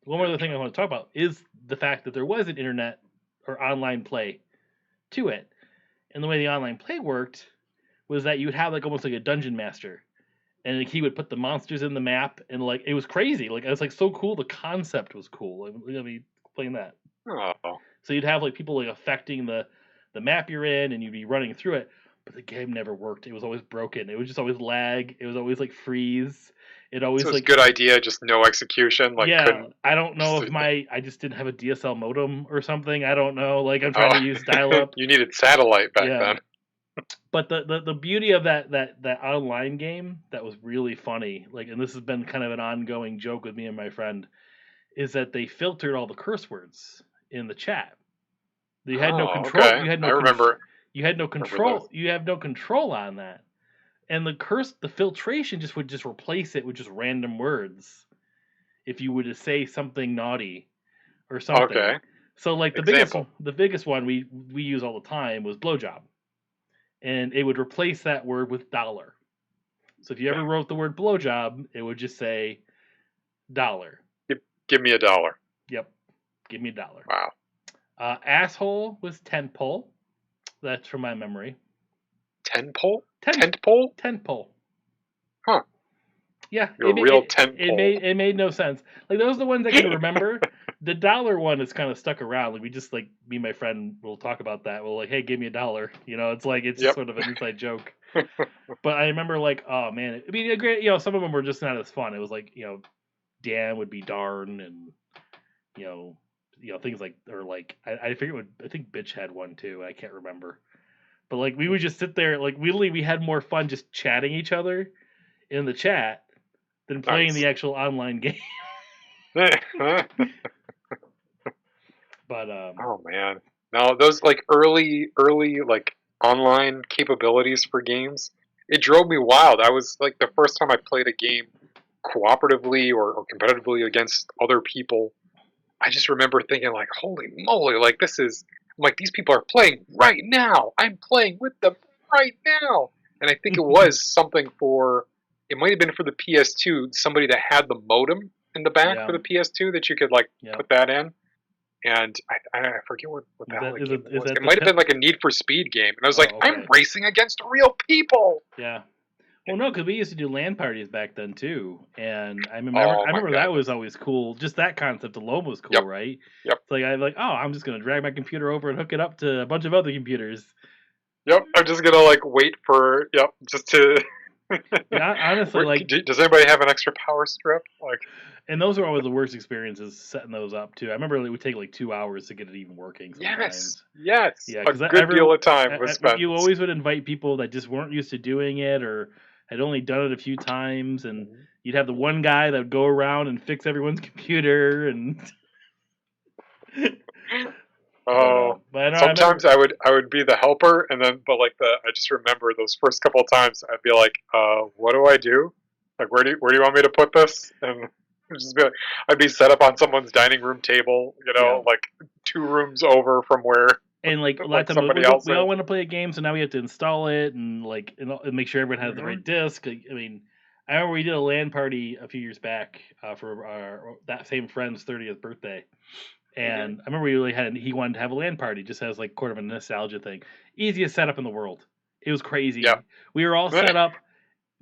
one other thing I want to talk about, is the fact that there was an internet or online play to it. And the way the online play worked was that you would have like almost like a dungeon master, and like, he would put the monsters in the map, and like it was crazy. Like it was like so cool. The concept was cool. Let me explain that. oh. So you'd have like people like affecting the map you're in, and you'd be running through it. But the game never worked. It was always broken. It was just always lag. It was always like freeze. It So always it's a like, good idea, just no execution. Like yeah. couldn't. I don't know if I just didn't have a DSL modem or something. I don't know. Like I'm trying Oh, to use dial up. you needed satellite back Yeah. then. But the beauty of that online game that was really funny, like, and this has been kind of an ongoing joke with me and my friend, is that they filtered all the curse words in the chat. You had no Oh, control. okay. I remember. You had no Remember those. control. You have no control on that. And the filtration would just replace it with just random words. If you were to say something naughty or something, Okay. so like Example. the biggest one we use all the time was blowjob, and it would replace that word with dollar. So if you ever wrote the word blowjob, it would just say dollar. Give me $1. Yep, give me a dollar. Wow. Asshole was ten pole. That's from my memory. Ten pole? Ten Tent pole? ten pole. Huh. Yeah, You're a real tent pole. it made no sense. Like those are the ones I can remember. The dollar one is kind of stuck around. Like we just like me and my friend will talk about that. We'll like, hey, give me a dollar. It's like it's just Yep. sort of an inside joke. But I remember like, oh man, I mean, great. Some of them were just not as fun. It was like Dan would be darn, and you know, things like, or like I forget what, I think Bitch had one too. I can't remember, but like we would just sit there, like we had more fun just chatting each other in the chat than playing Nice. the actual online game. Oh But man. No, those like early like online capabilities for games, it drove me wild. I was like the first time I played a game cooperatively or competitively against other people, I just remember thinking like, holy moly, like this is I'm like these people are playing right now. I'm playing with them right now. And I think it was something for it might have been for the PS2, somebody that had the modem in the back yeah, for the PS2 that you could like yeah. put that in. And I forget what the Is hell that the is game it is was. that It the might have pit? been like a Need for Speed game. And I was like, Oh, I'm okay. racing against real people. Yeah. Well, no, because we used to do LAN parties back then too, and Oh I my remember that was goodness. always cool. Just that concept alone was cool, Yep. right? Yep. It's like I'm like, oh, I'm just gonna drag my computer over and hook it up to a bunch of other computers. Yep. I'm just gonna like wait for yep, just to Yeah, honestly, like, Does anybody have an extra power strip? Like, and those were always the worst experiences setting those up too. I remember it would take like 2 hours to get it even working yes, sometimes. yes. Yeah, A because good deal of time was spent. you always would invite people that just weren't used to doing it or had only done it a few times, and Mhm. you'd have the one guy that would go around and fix everyone's computer, and Oh, but I know I sometimes remember. I would be the helper, and then but like the I just remember those first couple of times I'd be like, what do I do? Like, where do you want me to put this? And I'd just be like, I'd be set up on someone's dining room table, Yeah, like 2 rooms over from where and like a lot of like times somebody else we all is. want to play a game, so now we have to install it and and make sure everyone has the Hmm. right disc. Like, I mean, I remember we did a LAN party a few years back for that same friend's 30th birthday. Hmm. And I remember we really he wanted to have a LAN party just as like kind of a nostalgia thing. Easiest setup in the world. It was Yeah. crazy. We were all set up,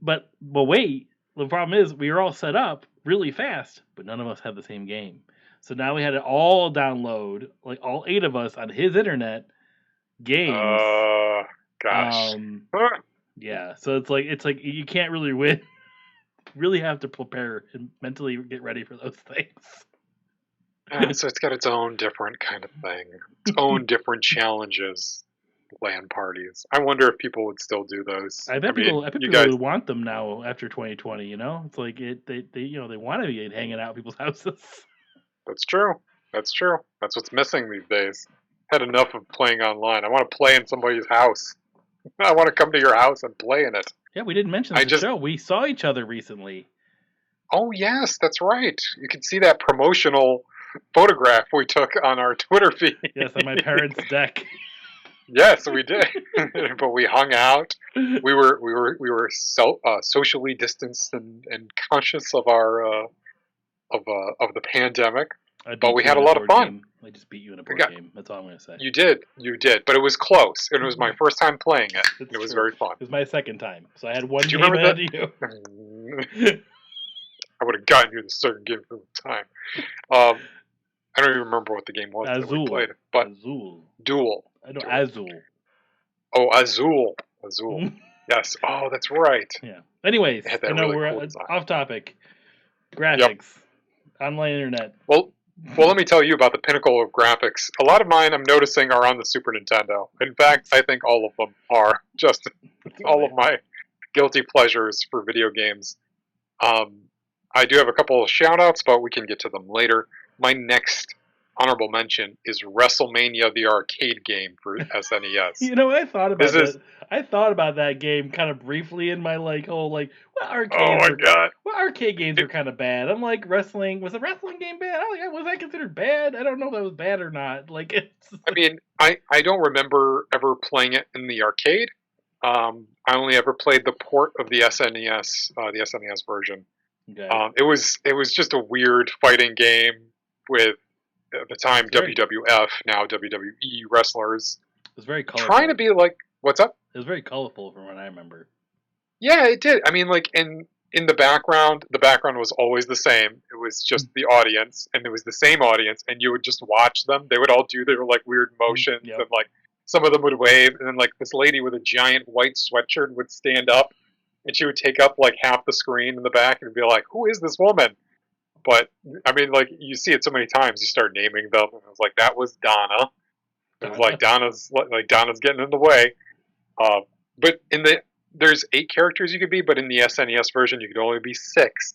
but wait, the problem is we were all set up really fast, but none of us had the same game. So now we had to all download, like all 8 of us on his internet, games. uh, gosh. Um, yeah. So it's like you can't really win. Really have to prepare and mentally get ready for those So it's got its own different kind of thing, its own things. different challenges. LAN parties. I wonder if people would still do those. I mean, I bet you people guys. would want them now after 2020. It's like they they want to be hanging out at people's houses. That's true. That's true. That's what's missing these days. Had enough of playing online. I want to play in somebody's house. I want to come to your house and play in it. Yeah, we didn't mention I the just. show. We saw each other recently. Oh yes, that's right. You can see that promotional photograph we took on our Twitter feed. Yes, on my parents' deck. Yes, we did. But we hung out. We were socially distanced and conscious of our of the pandemic, I but beat we you had in a a lot of board fun. game. I just beat you in a We board got, game. That's all I'm gonna say. you did, but it was close, and it was my first time playing it, and It's it was true. very fun. It was my second time, so I had one Do you game remember ahead that? of you. I would have gotten you the second game for the time. Um, I don't even remember what the game was that we Azul, played, but Azul. Duel, I know Duel. Azul. Oh, Azul. Yes. Oh, that's right. Yeah. Anyways, It had I that know really we're cool design. off topic. Yep. Graphics, online internet. Well, let me tell you about the pinnacle of graphics. A lot of mine I'm noticing are on the Super Nintendo. In fact, I think all of them are. Just That's all funny. of my guilty pleasures for video games. Um, I do have a couple of shout outs, but we can get to them later. My next honorable mention is WrestleMania, the arcade game for SNES. You know, I thought This about is, that. I thought about that game kind of briefly in my like whole like oh my god. what arcade games It, were kind of bad. I'm like wrestling was a wrestling game bad? Was that considered bad? I don't know if that was bad or not. Like it's I mean, I don't remember ever playing it in the arcade. I only ever played the port of the SNES version. okay. It was just a weird fighting game with at the time It's very WWF, now WWE wrestlers it was very trying to colorful. be like, what's up? It was very colorful from what I remember. Yeah, it did. I mean, like in the background was always the same. It was just the audience, and it was the same audience, and you would just watch them. They would all do their like weird motions, Yep. and like some of them would wave, and then like this lady with a giant white sweatshirt would stand up, and she would take up like half the screen in the back, and be like, "Who is this woman?" But I mean, like you see it so many times, you start naming them, and it was like that was Donna. It was like Donna's getting in the way. Uh, but there's 8 characters you could be, but in the SNES version you could only be 6.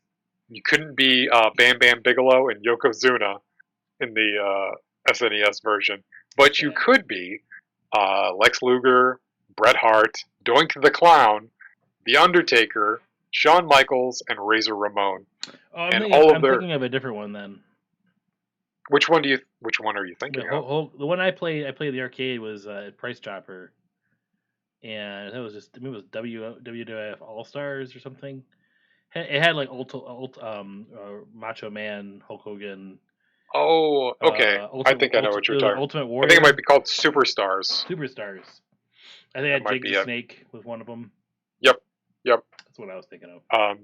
You couldn't be Bam Bam Bigelow and Yokozuna in the SNES version, but you could be Lex Luger, Bret Hart, Doink the Clown, The Undertaker, Shawn Michaels, and Razor Ramon. Oh, And all of their thinking of a different one then. Which one are you thinking of? The one I played the arcade was Price Chopper, and it was WWF All Stars or something. It had like Macho Man, Hulk Hogan. Oh, okay. I think I know what you're talking about. Ultimate Warrior. I think it might be called Superstars. I think I had Jake the Snake with one of them. Yep. That's what I was thinking of.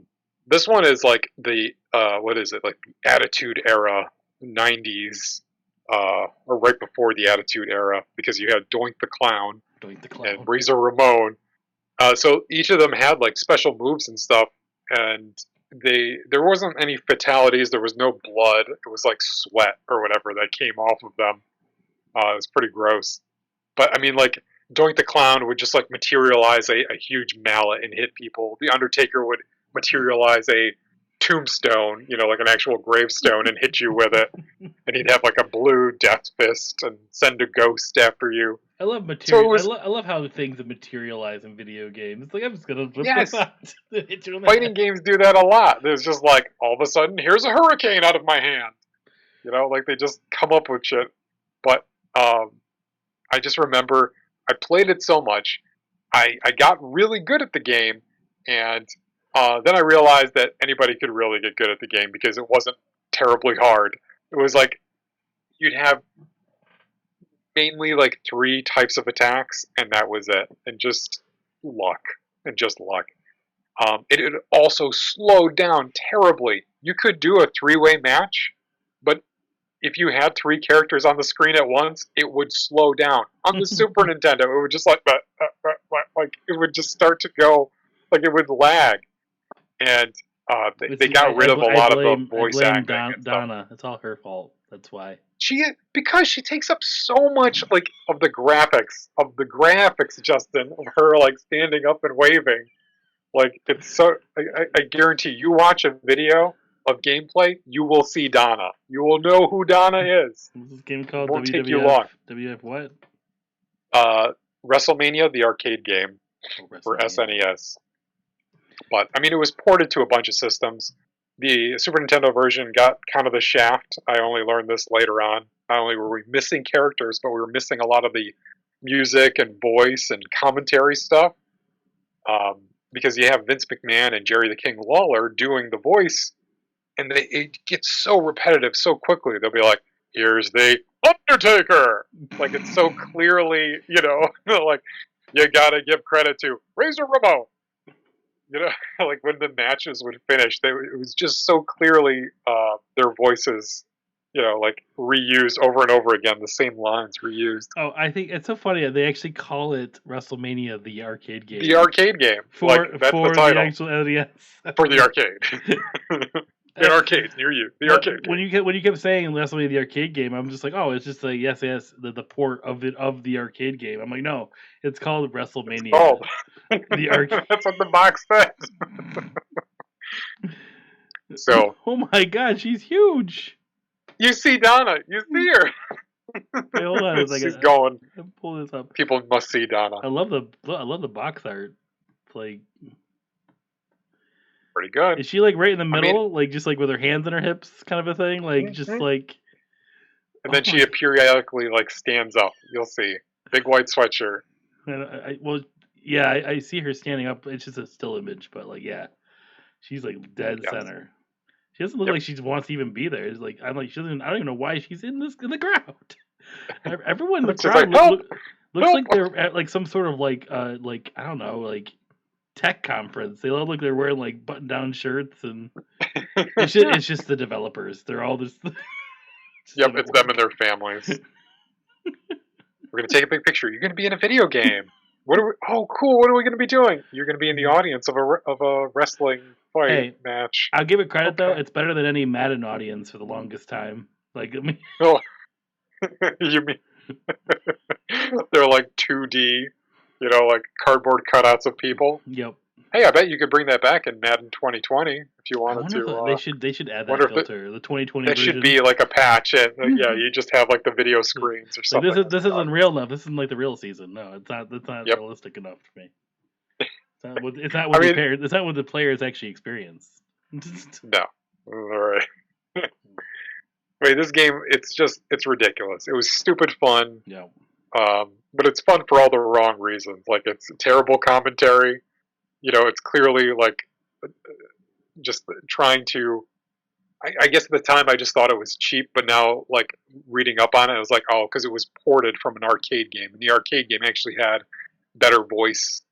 This one is like the what is it? Like the Attitude Era, 90s, or right before the Attitude Era, because you had Doink the Clown, and Razor Ramon. So each of them had like special moves and stuff, and there wasn't any fatalities. There was no blood. It was like sweat or whatever that came off of them. It was pretty gross. But I mean, like Doink the Clown would just like materialize a huge mallet and hit people. The Undertaker would materialize a tombstone, like an actual gravestone, and hit you with it. And he'd have like a blue death fist and send a ghost after you. I love material. So I love how things materialize in video games. It's like I'm just gonna flip this out. Fighting games do that a lot. There's just like all of a sudden, here's a hurricane out of my hand. Like they just come up with shit. But I just remember I played it so much, I got really good at the game, and then I realized that anybody could really get good at the game because it wasn't terribly hard. It was like you'd have mainly like 3 types of attacks, and that was it, and just luck. It also slowed down terribly. You could do a 3-way match, but if you had 3 characters on the screen at once, it would slow down. On the Super Nintendo, it would just like it would just start to go, like it would lag. And they got rid of a lot of the voice acting. Donna, it's all her fault. That's why. Because she takes up so much like of the graphics, Justin, of her like standing up and waving. Like it's so. I guarantee you watch a video of gameplay, you will see Donna. You will know who Donna is. What's this game called? It won't take you long. WWF what? WrestleMania, the arcade game for SNES. But I mean, it was ported to a bunch of systems. The Super Nintendo version got kind of the shaft. I only learned this later on. Not only were we missing characters, but we were missing a lot of the music and voice and commentary stuff. Because you have Vince McMahon and Jerry the King Lawler doing the voice, and it gets so repetitive so quickly. They'll be like, "Here's the Undertaker!" Like, it's so clearly, like, you gotta give credit to Razor Ramon. Like, when the matches would finish, it was just so clearly their voices, like, reused over and over again, the same lines reused. Oh, I think it's so funny that they actually call it WrestleMania, the arcade game. The arcade game. That's the title. The actual NES. For the arcade. The arcade near you. The arcade game. When you kept saying WrestleMania, the arcade game, I'm just like, oh, it's just like yes, the port of the arcade game. I'm like, no, it's called WrestleMania. It's called the arcade. That's what the box says. So. Oh my God, she's huge. You see Donna. You see her. Hey, hold on. She's going. Pull this up. People must see Donna. I love the box art. Like. Pretty good. Is she like right in the middle, like just like with her hands on her hips, kind of a thing, like just like? And then she periodically like stands up. You'll see, big white sweatshirt. I see her standing up. It's just a still image, but like, yeah, she's like dead center. She doesn't look like she wants to even be there. It's like I'm like she doesn't. I don't even know why she's in the crowd. Everyone in the crowd looks like they're at like some sort of like I don't know, like tech conference. They all look like they're wearing like button down shirts, and it's just the developers. They're all just yep, it's them and their families. We're gonna take a big picture. You're gonna be in a video game. What are we? Oh, cool. What are we going to be doing? You're going to be in the Mhm. audience of a wrestling fight Hey, match. I'll give it credit though. Okay. It's better than any Madden audience for the longest time. Like, I mean, Oh, you mean they're like 2D, like cardboard cutouts of people? yep. Hey, I bet you could bring that back in Madden 2020 if you I wanted wonder to. if they should add Wonder that if it filter, the 2020 that should version. be like a patch. And yeah, you just have like the video Like, screens or like, something as this the isn't audience. real enough. This isn't like the real season. No, it's not. That's not Yep. realistic enough for me. It's not I what mean, It's not what the players actually experience. no. All right. Wait, this game, it's ridiculous. It was stupid fun, Yeah. but it's fun for all the wrong reasons. Like, it's terrible commentary. It's clearly like just trying to. I guess at the time I just thought it was cheap, but now like reading up on it, I was like, oh, because it was ported from an arcade game, and the arcade game actually had better voice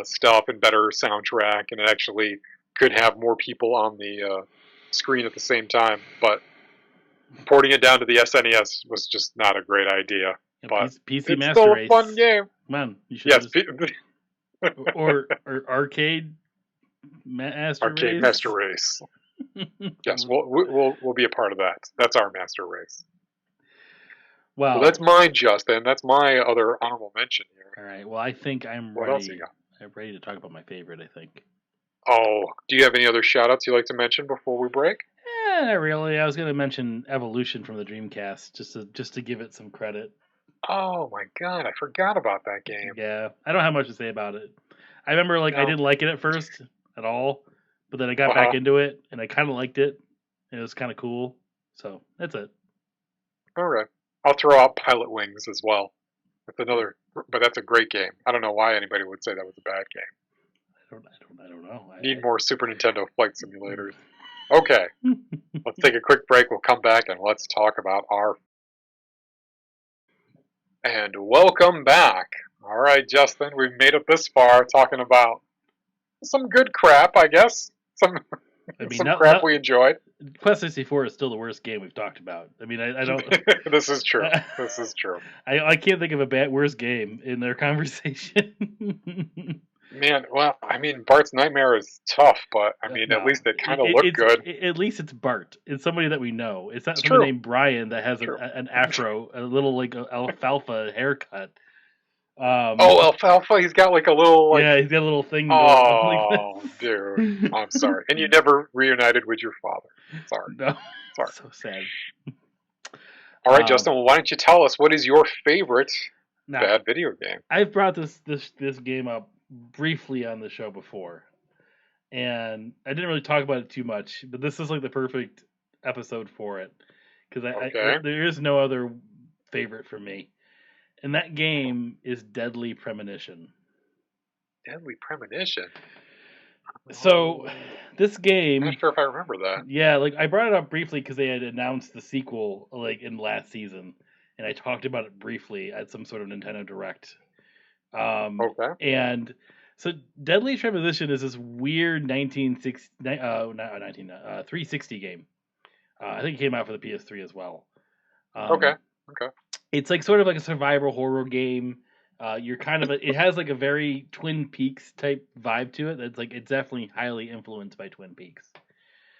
stuff and better soundtrack, and it actually could have more people on the screen at the same time. But porting it down to the SNES was just not a great idea. Yeah, But PC it's Master still a fun Race. game. Come on, you should have Yes, just or arcade Master Arcade Master Race. Race. Yes, we'll be a part of that. That's our Master Race. Well, that's Well, mine, Justin. That's my other honorable mention here. all right. Well, I think What else you got? I'm ready to talk about my favorite. I think. Oh, do you have any other shout outs you'd like to mention before we break? Not really. I was going to mention Evolution from the Dreamcast, just to give it some credit. Oh my god, I forgot about that game. Yeah, I don't have much to say about it. I remember like I No. didn't like it at first at all, but then I got back Uh-huh. into it and I kind of liked it. And it was kind of cool. So that's it. All right. I'll throw out Pilot Wings as well. That's another, but that's a great game. I don't know why anybody would say that was a bad game. I don't know. Need more Super Nintendo flight simulators. Okay, let's take a quick break. We'll come back and let's talk about our. And welcome back. All right, Justin, we've made it this far talking about some good crap, I guess. Some I mean, some crap we enjoyed. Quest 64 is still the worst game we've talked about. I mean, I don't. This is true. This is true. I can't think of a worst game in their conversation. Man, well, I mean, Bart's Nightmare is tough, but I mean, at No, least it kind of looked good. At least it's Bart. It's somebody that we know. It's not It's someone true. named Brian that has True. an afro, a little like alfalfa haircut. Oh, Alfalfa, he's got like a little like. Yeah, he's got a little thing going on Oh, like dude, this. I'm sorry. And you never reunited with your father. Sorry. No, Sorry. so sad. All right, Justin. Well, why don't you tell us what is your favorite Now, bad video game? I've brought this game up briefly on the show before, and I didn't really talk about it too much. But this is like the perfect episode for it because Okay. there is no other favorite for me, and that game is Deadly Premonition. Deadly Premonition. So this game, I'm not sure if I remember that. yeah, like I brought it up briefly because they had announced the sequel like in last season, and I talked about it briefly at some sort of Nintendo Direct. Okay. And so Deadly Premonition is this weird 360 game. I think it came out for the PS3 as well. Okay. Okay. It's like sort of like a survival horror game. You're kind of it has like a very Twin Peaks type vibe to it. That's like it's definitely highly influenced by Twin Peaks.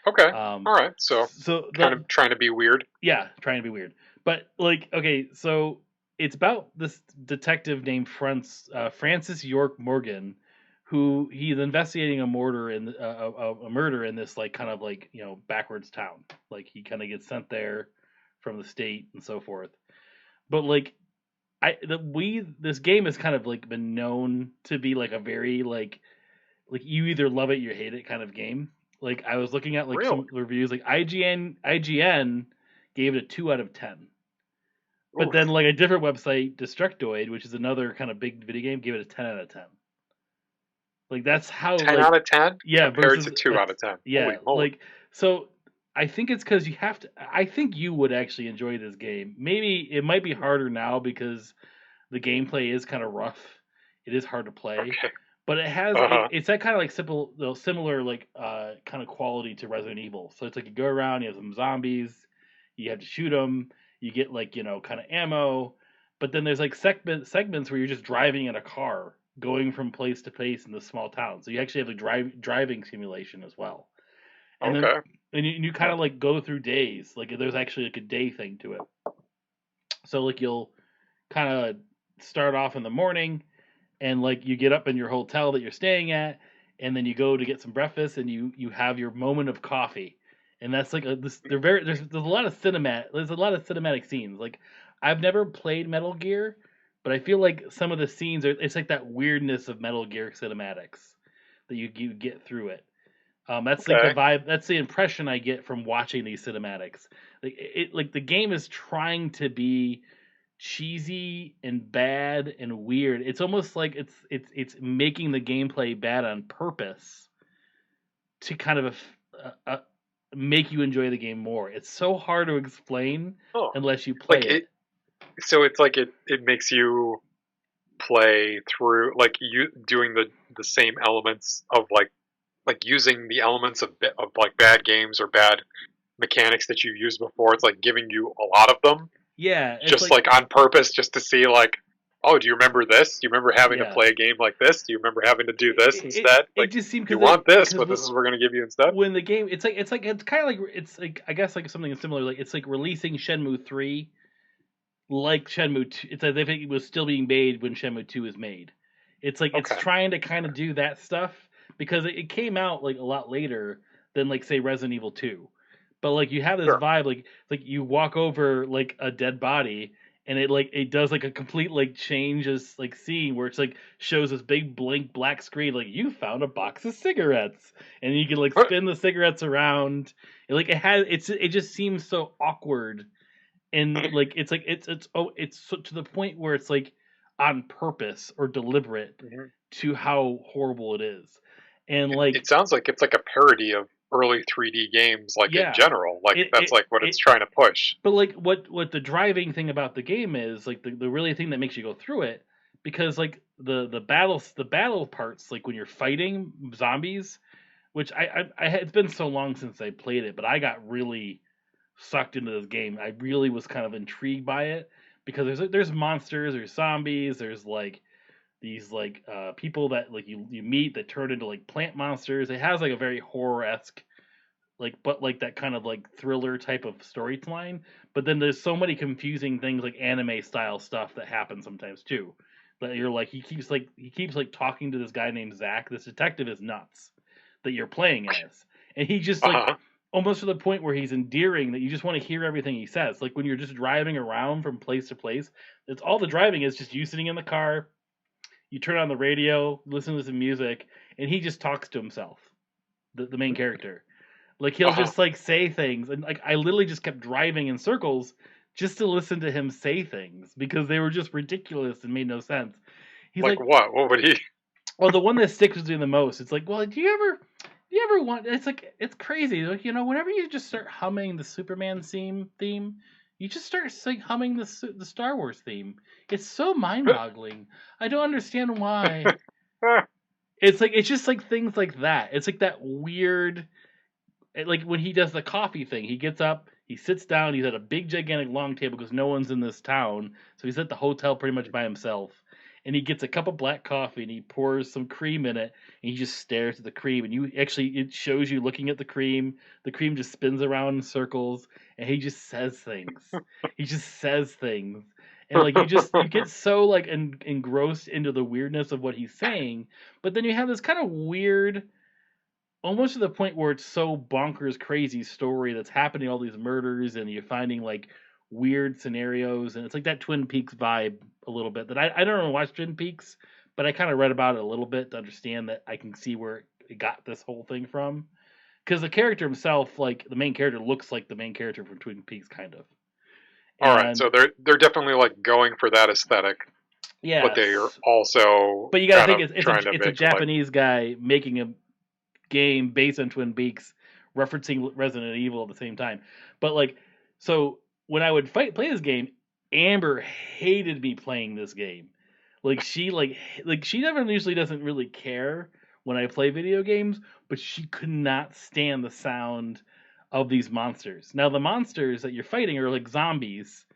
Okay. All right. So kind of trying to be weird. Yeah, trying to be weird. But like, okay, so it's about this detective named Francis York Morgan, who he's investigating a murder in this like kind of like backwards town. Like he kind of gets sent there from the state and so forth. But like this game has kind of like been known to be like a very like you either love it or you hate it kind of game. Like I was looking at like some reviews, like IGN gave it a 2 out of 10. But then like a different website, Destructoid, which is another kind of big video game, gave it a 10 out of 10. Like that's how 10 out of 10? Yeah, compared to 2 out of 10. Yeah, like so I think it's because you have to. I think you would actually enjoy this game. Maybe it might be harder now because the gameplay is kind of rough. It is hard to play, but it has it's that kind of like similar like kind of quality to Resident Evil. So it's like you go around, you have some zombies, you have to shoot them, you get like kind of ammo, but then there's like segments where you're just driving in a car going from place to place in the small town. So you actually have a driving simulation as well. And then Okay. and you kind Huh. of like go through days. Like there's actually like a day thing to it. So like you'll kind of start off in the morning and like you get up in your hotel that you're staying at and then you go to get some breakfast and you have your moment of coffee. And that's like they're very there's a lot of cinematic scenes. Like I've never played Metal Gear, but I feel like some of the scenes are it's like that weirdness of Metal Gear cinematics that you get through it. That's like the Okay. vibe. That's the impression I get from watching these cinematics. Like the game is trying to be cheesy and bad and weird. It's almost like it's making the gameplay bad on purpose to kind of make you enjoy the game more. It's so hard to explain Oh, unless you play like it. it. So it's like it makes you play through like you doing the same elements of like using the elements of like bad games or bad mechanics that you used before. It's like giving you a lot of them Yeah, it's just like like on purpose, just to see like, oh, do you remember this? Do you remember having to yeah. play a game like this? Do you remember having to do It this it, instead? it Like, just seemed you because want this, because but this is what we're going to give you instead. when the game it's kind of like it's like I guess like something similar like it's like releasing Shenmue 3 like Shenmue 2. It's as if it was still being made when Shenmue 2 is made. It's like it's Okay, trying to kind of do that stuff because it came out like a lot later than like say Resident Evil 2. But like you have this sure. vibe like you walk over like a dead body and it does like a complete like changes like scene where it's like shows this big blank black screen like you found a box of cigarettes and you can like spin the cigarettes around and, like it just seems so awkward and like it's so, to the point where it's like on purpose or deliberate Mhm. to how horrible it is and like It sounds like it's like a parody of early 3D games, like in yeah general. Like it that's it like what it's it trying to push. but like what the driving thing about the game is like the really thing that makes you go through it because like the battle parts like when you're fighting zombies which I it's been so long since I played it but I got really sucked into this game. I really was kind of intrigued by it because there's monsters, there's zombies, there's like these like people that like you meet that turn into like plant monsters. It has like a very horror esque like but like that kind of like thriller type of storyline. But then there's so many confusing things like anime style stuff that happens sometimes too. That you're like he keeps like talking to this guy named Zach. This detective is nuts that you're playing as, and he just Uh like huh. almost to the point where he's endearing that you just want to hear everything he says. Like when you're just driving around from place to place, it's all the driving is just you sitting in the car. You turn on the radio, listen to some music, and he just talks to himself, the main character. Like Uh he'll huh. just like say things, and like I literally just kept driving in circles just to listen to him say things because they were just ridiculous and made no sense. He's Like like, what? What would he? well, the one that sticks with me the most, it's like, well, do you ever want? It's like it's crazy. Like whenever you just start humming the Superman theme, you just start humming the Star Wars theme. It's so mind-boggling. I don't understand why. It's like it's just like things like that. It's like that weird like when he does the coffee thing, he gets up, he sits down, he's at a big gigantic long table because no one's in this town, so he's at the hotel pretty much by himself. And he gets a cup of black coffee and he pours some cream in it and he just stares at the cream and you actually it shows you looking at the cream. The cream just spins around in circles and he just says things. He just says things. And like you get so like engrossed into the weirdness of what he's saying, but then you have this kind of weird almost to the point where it's so bonkers crazy story that's happening all these murders and you're finding like weird scenarios and it's like that Twin Peaks vibe a little bit that I don't know watch Twin Peaks but I kind of read about it a little bit to understand that I can see where it got this whole thing from because the character himself like the main character looks like the main character from Twin Peaks kind of All right, and so they're definitely like going for that aesthetic, but they're yes also but you got to kind think of trying to it's a make like Japanese guy making a game based on Twin Peaks, referencing Resident Evil at the same time. But like, so when I would play this game, Amber hated me playing this game. Like she never usually doesn't really care when I play video games, but she could not stand the sound of these monsters. Now the monsters that you're fighting are like zombies,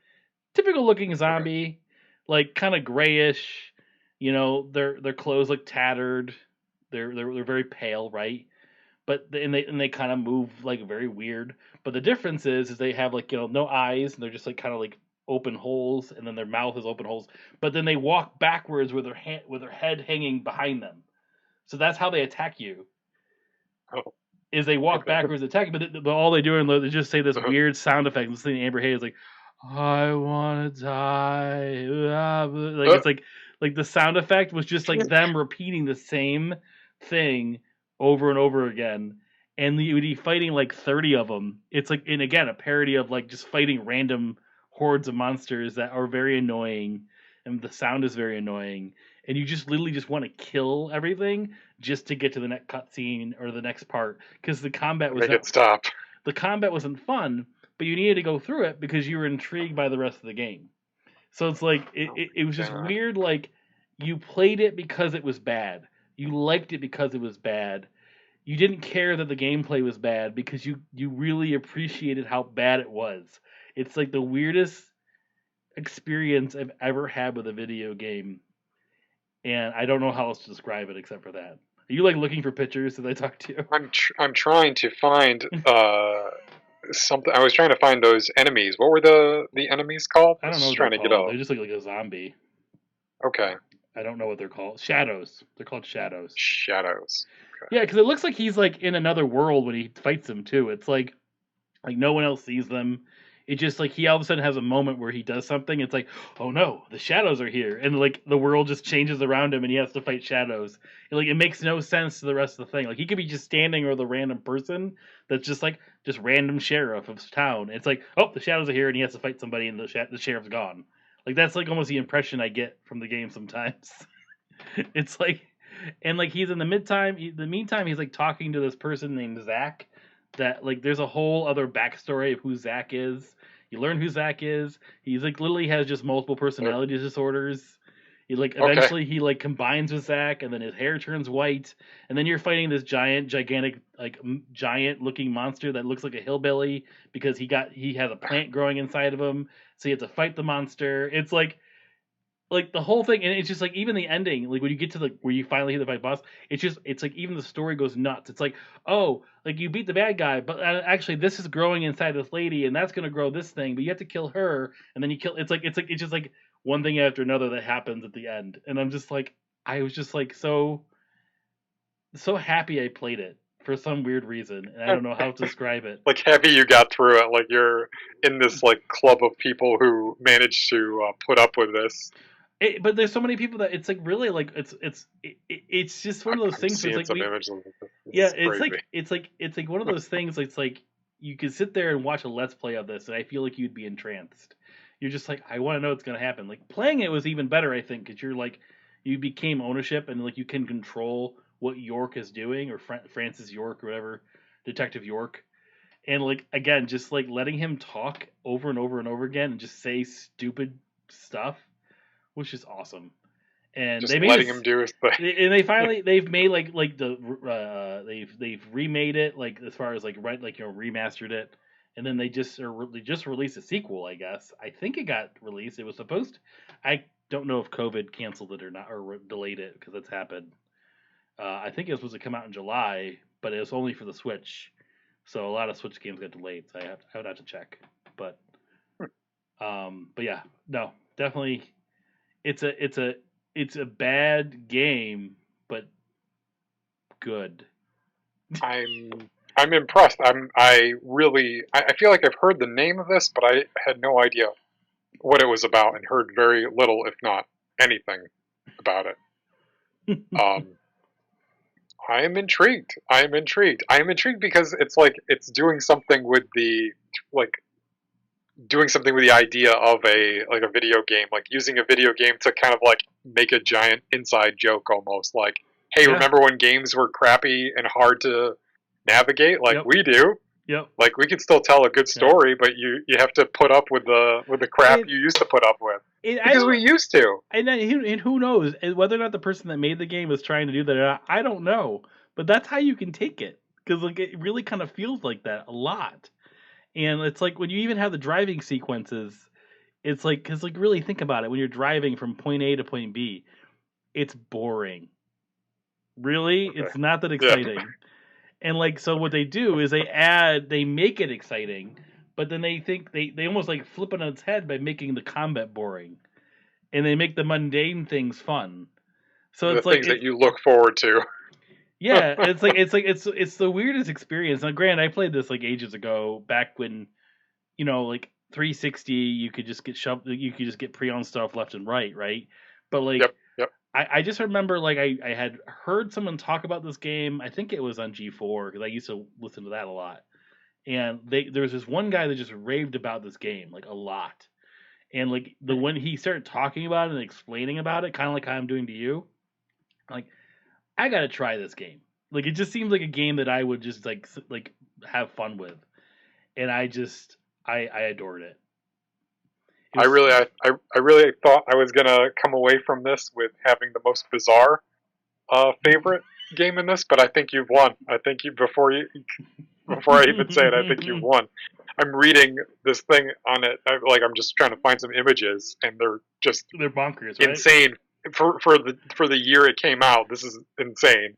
typical looking okay. zombie, like kind of grayish, You know, their clothes look tattered. They're very pale, right? But they kind of move like very weird. But the difference is they have like no eyes, and they're just like kind of like open holes, and then their mouth is open holes. But then they walk backwards with their head hanging behind them. So that's how they attack you. Oh, Is they walk okay. backwards attack, but all they do is they just say this Uh-huh. weird sound effect. Listening to Amber Hay is like, "I want to die," like Uh, it's like the sound effect was just like them repeating the same thing over and over again, and you would be fighting like 30 of them. It's like, and again, a parody of like just fighting random hordes of monsters that are very annoying, and the sound is very annoying, and you just literally just want to kill everything just to get to the next cutscene or the next part because Make it stop. the combat wasn't fun, but you needed to go through it because you were intrigued by the rest of the game. So it's like Oh it was my just god. weird. Like you played it because it was bad. You liked it because it was bad. You didn't care that the gameplay was bad because you really appreciated how bad it was. It's like the weirdest experience I've ever had with a video game, and I don't know how else to describe it except for that. Are you like looking for pictures that I talk to you? I'm trying to find something. I was trying to find those enemies. What were the enemies called? I I was don't know just what they're trying to get called. a. They just look like a zombie. Okay. I don't know what they're called. Shadows. They're called shadows. Shadows. Yeah, because it looks like he's like in another world when he fights them too. It's like no one else sees them. It just like he all of a sudden has a moment where he does something. It's like, oh no, the shadows are here, and like the world just changes around him, and he has to fight shadows. And, like it makes no sense to the rest of the thing. Like he could be just standing with a random person that's just random sheriff of town. It's like, oh, the shadows are here, and he has to fight somebody, and the sheriff's gone. Like that's like almost the impression I get from the game sometimes. It's like, and like he's in the meantime, he's like talking to this person named Zach. That like, there's a whole other backstory of who Zach is. You learn who Zach is. He's like literally has just multiple Uh, personality disorders. He like okay. eventually he like combines with Zach, and then his hair turns white, and then you're fighting this gigantic, like giant looking monster that looks like a hillbilly because he has a plant growing inside of him. So you have to fight the monster. It's like the whole thing, and it's just like even the ending, like when you get to the where you finally hit the fight boss, it's like even the story goes nuts. It's like, oh, like you beat the bad guy, but actually this is growing inside this lady, and that's gonna grow this thing, but you have to kill her, and then you kill. It's just like one thing after another that happens at the end, and I'm just like, I was just like so happy I played it for some weird reason, and I don't know how to describe it. Like happy you got through it. Like you're in this like club of people who managed to put up with this. But there's so many people that it's like really like it's just one of those I'm things where it's seeing like some images of this. This yeah, is crazy. it's like one of those things. It's like you could sit there and watch a let's play of this, and I feel like you'd be entranced. You're just like, I want to know what's gonna happen. Like playing it was even better, I think, because you're like you became ownership, and like you can control what York is doing, or Francis York or whatever, Detective York, and like again, just like letting him talk over and over and over again, and just say stupid stuff, which is awesome. And they Just made letting him this, do his thing. and they finally they've made like the they've remade it, like as far as like right, like remastered it, and then they just released a sequel. I guess I think it got released. It was supposed. I don't know if COVID canceled it or not, or delayed it because it's happened. I think it was supposed to come out in July, but it was only for the Switch. So a lot of Switch games got delayed. So I would have to check. But but yeah, no, definitely it's a bad game, but good. I'm impressed. I feel like I've heard the name of this, but I had no idea what it was about and heard very little, if not anything, about it. Um, I am intrigued. I am intrigued. I am intrigued because it's like it's doing something with the like doing something with the idea of a video game, like using a video game to kind of like make a giant inside joke almost. Like, hey, Yeah. remember when games were crappy and hard to navigate? Like Yep. we do. Yep. Like we can still tell a good Yeah. story, but you have to put up with the crap And, you used to put up with I because we don't. used to. And who knows whether or not the person that made the game was trying to do that or not, I don't know. But that's how you can take it because like it really kind of feels like that a lot. And it's like when you even have the driving sequences, it's like because like really think about it when you're driving from point A to point B. it's boring. Really, Okay. it's not that Yeah. exciting. And like, so what they do is they make it exciting, but then they think they almost like flip it on its head by making the combat boring, and they make the mundane things fun. So The it's like things that you look forward to. yeah, it's the weirdest experience. Now, granted, I played this like ages ago, back when like 360, you could just get shoved, you could just get pre-owned stuff left and right? But like, Yep. Yep. I just remember like I had heard someone talk about this game. I think it was on G4 because I used to listen to that a lot. And there was this one guy that just raved about this game like a lot. And like when he started talking about it and explaining about it, kind of like how I'm doing to you, like I gotta try this game. Like it just seems like a game that I would just like have fun with, and I adored it. It I was really, I really thought I was gonna come away from this with having the most bizarre favorite game in this, but I think you've won. I think you before I even say it, I think you've won. I'm reading this thing on it. I'm just trying to find some images, and they're just they're bonkers, right? insane for the year it came out. This is insane.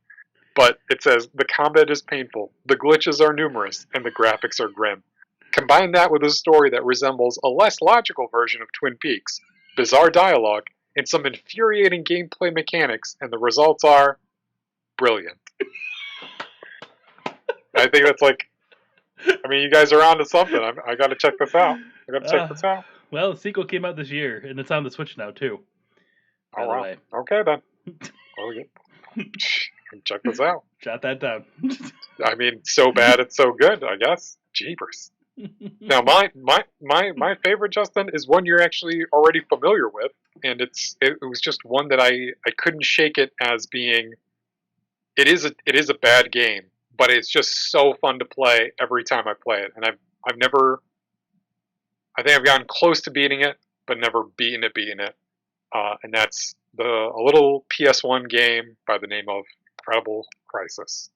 But it says the combat is painful, the glitches are numerous, and the graphics are grim. Combine that with a story that resembles a less logical version of Twin Peaks, bizarre dialogue, and some infuriating gameplay mechanics, and the results are brilliant. I think that's like, I mean, you guys are on to something. I got to check this out. I got to check this out. Well, the sequel came out this year, and it's on the Switch now too. By Oh the wow. way, Okay then. Well, check this out. jot that down. I mean, so bad it's so good. I guess. Jeepers. Now, my favorite, Justin, is one you're actually already familiar with, and it was just one that I couldn't shake it as being. It is a bad game, but it's just so fun to play every time I play it, and I've never. I think I've gotten close to beating it, but never beaten it. And that's a little PS1 game by the name of Incredible Crisis.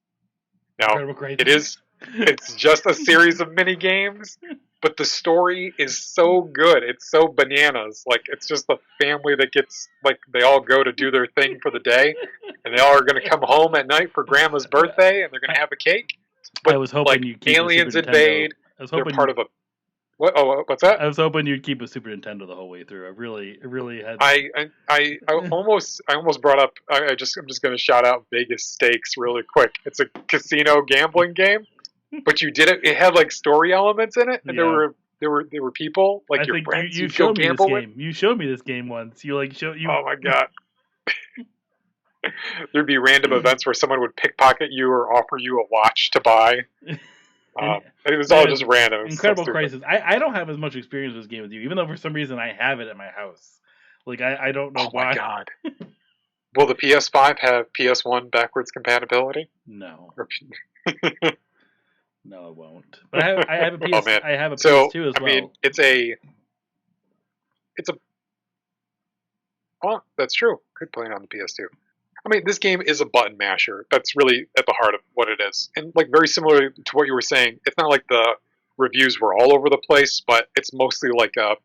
Now, Incredible Crisis. it's just a series of mini games, but the story is so good. It's so bananas. Like it's just a family that gets like they all go to do their thing for the day, and they all are going to come home at night for Grandma's birthday, and they're going to have a cake. But I was hoping like you'd keep aliens a Super invade. Nintendo. I was They're hoping part of a what? Oh, what's that? I was hoping you'd keep a Super Nintendo the whole way through. I really had. I almost brought up. I'm just going to shout out Vegas Stakes really quick. It's a casino gambling game, but you did it. It had like story elements in it, and Yeah. there were people like I your think friends you you go showed me this gamble with. game. You showed me this game once. You like show you. Oh my god. There'd be random events where someone would pickpocket you or offer you a watch to buy. It was all just random. Incredible Crisis. I don't have as much experience with this game as you, even though for some reason I have it at my house. Like I don't know why. Oh my god. Will the PS5 have PS1 backwards compatibility? No. No, it won't. But I have a PS. Oh, man. I have a So, PS2 as well. I mean, it's a. Oh, that's true. Could play it on the PS2. I mean, this game is a button masher. That's really at the heart of what it is. And like very similar to what you were saying, it's not like the reviews were all over the place, but it's mostly like a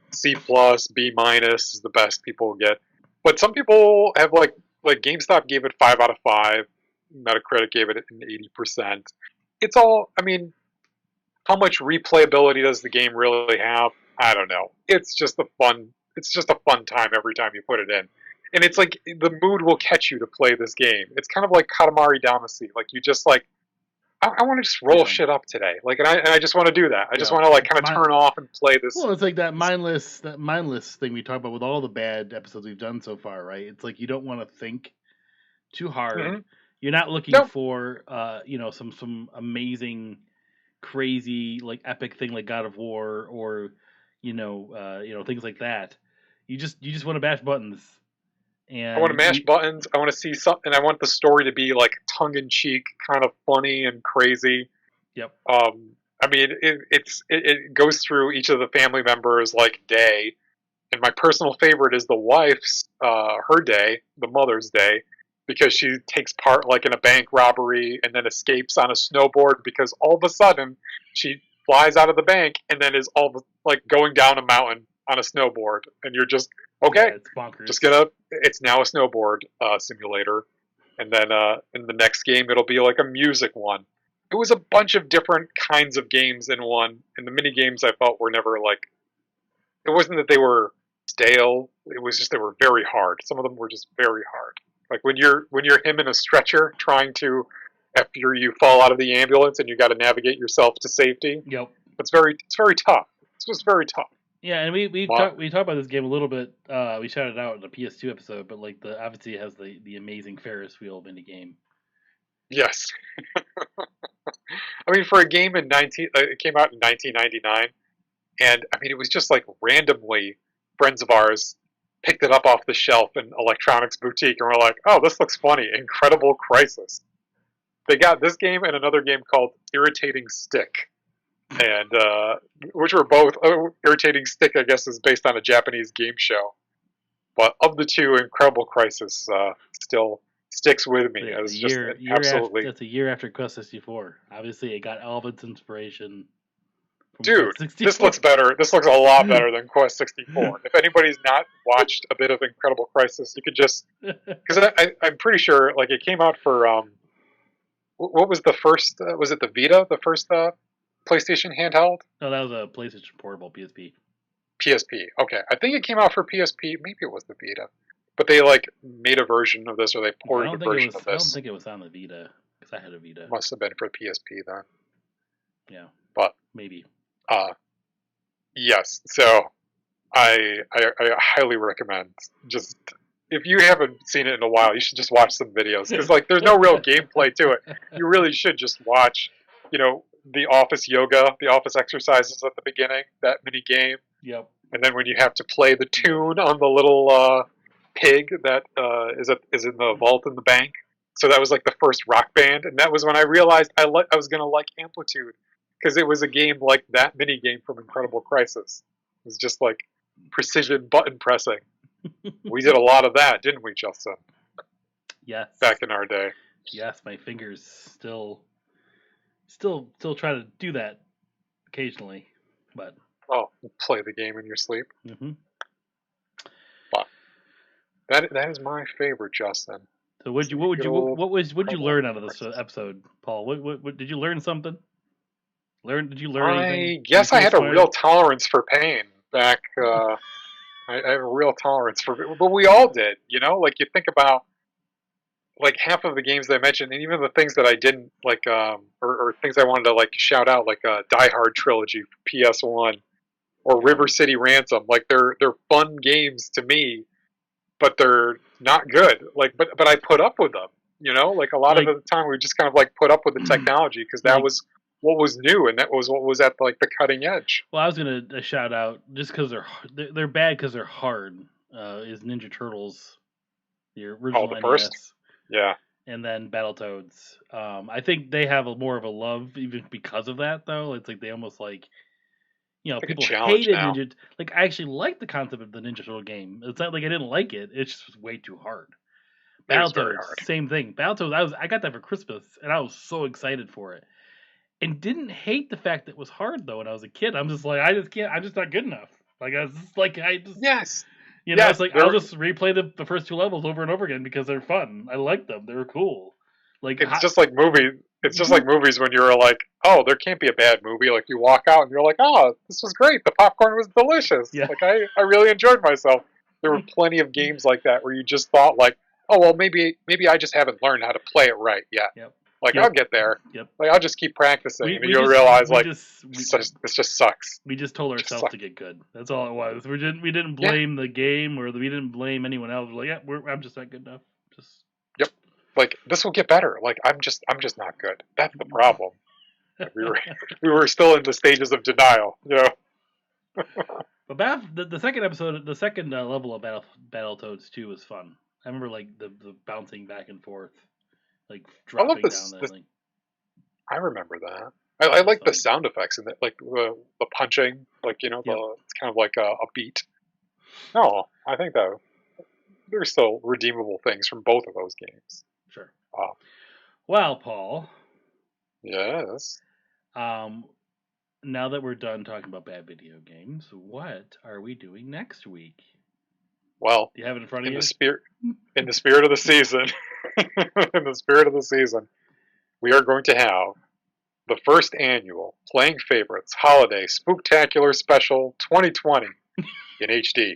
C plus, B minus is the best people get. But some people have like GameStop gave it 5 out of 5. Metacritic gave it an 80%. It's all. I mean, how much replayability does the game really have? I don't know. It's just a fun. It's just a fun time every time you put it in, and it's like the mood will catch you to play this game. It's kind of like Katamari Damacy. Like you just like, I want to just roll shit up today. Like, and I just want to do that. I just want to like kind of turn off and play this. Well, it's like that mindless thing we talk about with all the bad episodes we've done so far, right? It's like you don't want to think too hard. Mm-hmm. You're not looking for some amazing, crazy like epic thing like God of War or things like that. You just want to bash buttons. And I want to mash buttons. I want to see something. I want the story to be like tongue in cheek, kind of funny and crazy. Yep. I mean, it goes through each of the family members like day, and my personal favorite is the wife's her day, the mother's day, because she takes part like in a bank robbery and then escapes on a snowboard because all of a sudden she flies out of the bank and then is all like going down a mountain on a snowboard, and you're just Yeah, okay. it's bonkers. Just get up. It's now a snowboard simulator, and then in the next game it'll be like a music one. It was a bunch of different kinds of games in one, and the mini games I felt were never like. It wasn't that they were stale. It was just they were very hard. Some of them were just very hard. Like when you're him in a stretcher trying to after you fall out of the ambulance and you got to navigate yourself to safety. Yep. It's very tough. It's just very tough. Yeah, and we But, talked about this game a little bit. We shouted it out in the PS2 episode, but like obviously it has the amazing Ferris wheel mini game. yes, I mean for a game in 19 it came out in 1999, and I mean it was just like randomly friends of ours picked it up off the shelf in electronics boutique and we're like, oh, this looks funny. Incredible Crisis. They got this game and another game called Irritating Stick, and which were both Irritating Stick. I guess is based on a Japanese game show, but of the two, Incredible Crisis still sticks with me Yeah, as just an absolutely. that's a year after Quest 64. Obviously, it got all of its inspiration from Dude, Quest 64. this looks better. This looks a lot better than Quest 64. If anybody's not watched a bit of Incredible Crisis, you could just because I'm pretty sure like it came out for what was the first? Was it the Vita? The first PlayStation handheld? No, that was a PlayStation Portable PSP. PSP. Okay, I think it came out for PSP. Maybe it was the Vita, but they like made a version of this, or they ported a version of I don't this. think it was on the Vita because I had a Vita. Must have been for PSP then. Yeah, But maybe. Yes. So I highly recommend just if you haven't seen it in a while, you should just watch some videos because like there's no real gameplay to it. You really should just watch, the office yoga, the office exercises at the beginning, that mini game, Yep. and then when you have to play the tune on the little pig that is in the vault in the bank. So that was like the first rock band, and that was when I realized I was gonna like Amplitude because it was a game like that mini game from Incredible Crisis. It was just like precision button pressing. We did a lot of that, didn't we, Justin? Yes. Back in our day. Yes, my fingers still try to do that occasionally, but. Oh, play the game in your sleep. Mm-hmm. But that is my favorite, Justin. So what you learn out of this episode, Paul? What did you learn something? Did you learn anything? I guess I had a real tolerance for pain back. I have a real tolerance for, but we all did. Like you think about like half of the games that I mentioned, and even the things that I didn't like, or things I wanted to like shout out, like Die Hard trilogy for PS1 or River City Ransom. Like they're fun games to me, but they're not good. Like, but I put up with them. Like a lot of the time we just kind of like put up with the technology because that was what was new and that was what was at like the cutting edge. Well, I was gonna shout out just because they're bad because they're hard. Is Ninja Turtles, the original NES, first? Yeah. And then Battletoads. I think they have more of a love even because of that though. It's like they almost like. People hated now. Ninja. Like I actually like the concept of the Ninja Turtle game. It's not like I didn't like it. It's just way too hard. Battletoads, same thing. Battletoads, I got that for Christmas, and I was so excited for it, and didn't hate the fact that it was hard though. When I was a kid, I'm just like, I just can't. I'm just not good enough. Like I was just like, I just yes. It's like I'll just replay the first two levels over and over again because they're fun. I like them. They were cool. Like it's just like movies. It's just like movies when you're like, oh, there can't be a bad movie. Like you walk out and you're like, oh, this was great. The popcorn was delicious. Yeah. Like I really enjoyed myself. There were plenty of games like that where you just thought like, oh well, maybe I just haven't learned how to play it right yet. Yep. Like I'll get there. Yep. Like I'll just keep practicing, and you'll realize like this just sucks. We just told ourselves to get good. That's all it was. We didn't blame the game or we didn't blame anyone else. We're like, yeah, I'm just not good enough. Yep. Like this will get better. Like I'm just not good. That's the problem. we were still in the stages of denial. But the second episode, the second level of Battletoads 2 was fun. I remember like the bouncing back and forth, like dropping down that thing. I remember that. I like the sound effects and like the punching, like it's kind of like a beat. No, I think that there's still redeemable things from both of those games. Sure. Well, Paul. Yes. now that we're done talking about bad video games, what are we doing next week? Well, Do you have it in front of in the you? spirit of the season, in the spirit of the season, we are going to have the first annual Playing Favorites Holiday Spooktacular Special 2020 in HD.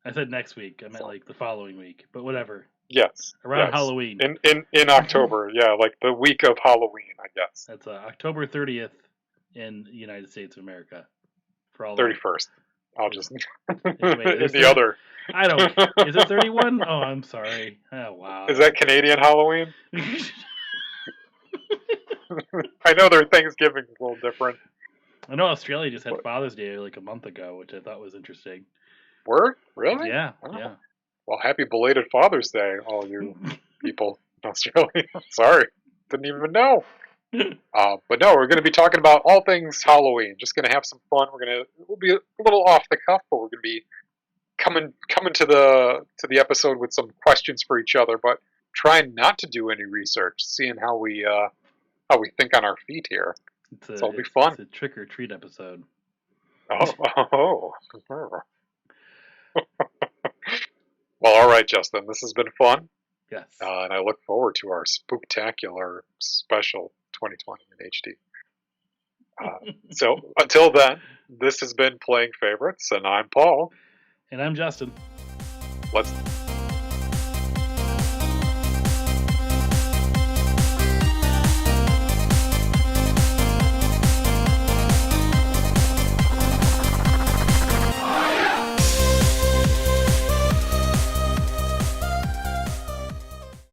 I said next week. I meant So, like the following week, but whatever. yes, Around yes. Halloween. In October, yeah, like the week of Halloween, I guess. That's October 30th in the United States of America. For all 31st. I'll just wait, in the other. I don't. Is it 31? Oh, I'm sorry. Oh wow. Is that Canadian Halloween? I know their Thanksgiving is a little different. I know Australia just had But Father's Day like a month ago, which I thought was interesting. were? Really? Yeah, Oh. yeah. Well, happy belated Father's Day, all you people in Australia. Sorry, didn't even know. But no, we're going to be talking about all things Halloween. Just going to have some fun. We'll be a little off the cuff, but we're going to be coming to the episode with some questions for each other, but trying not to do any research, seeing how we think on our feet here. So it'll be fun. It's a trick or treat episode. Oh. Well, all right, Justin. This has been fun. Yes. And I look forward to our spooktacular special 2020 in HD. So until then, this has been Playing Favorites, and I'm Paul. And I'm Justin. Let's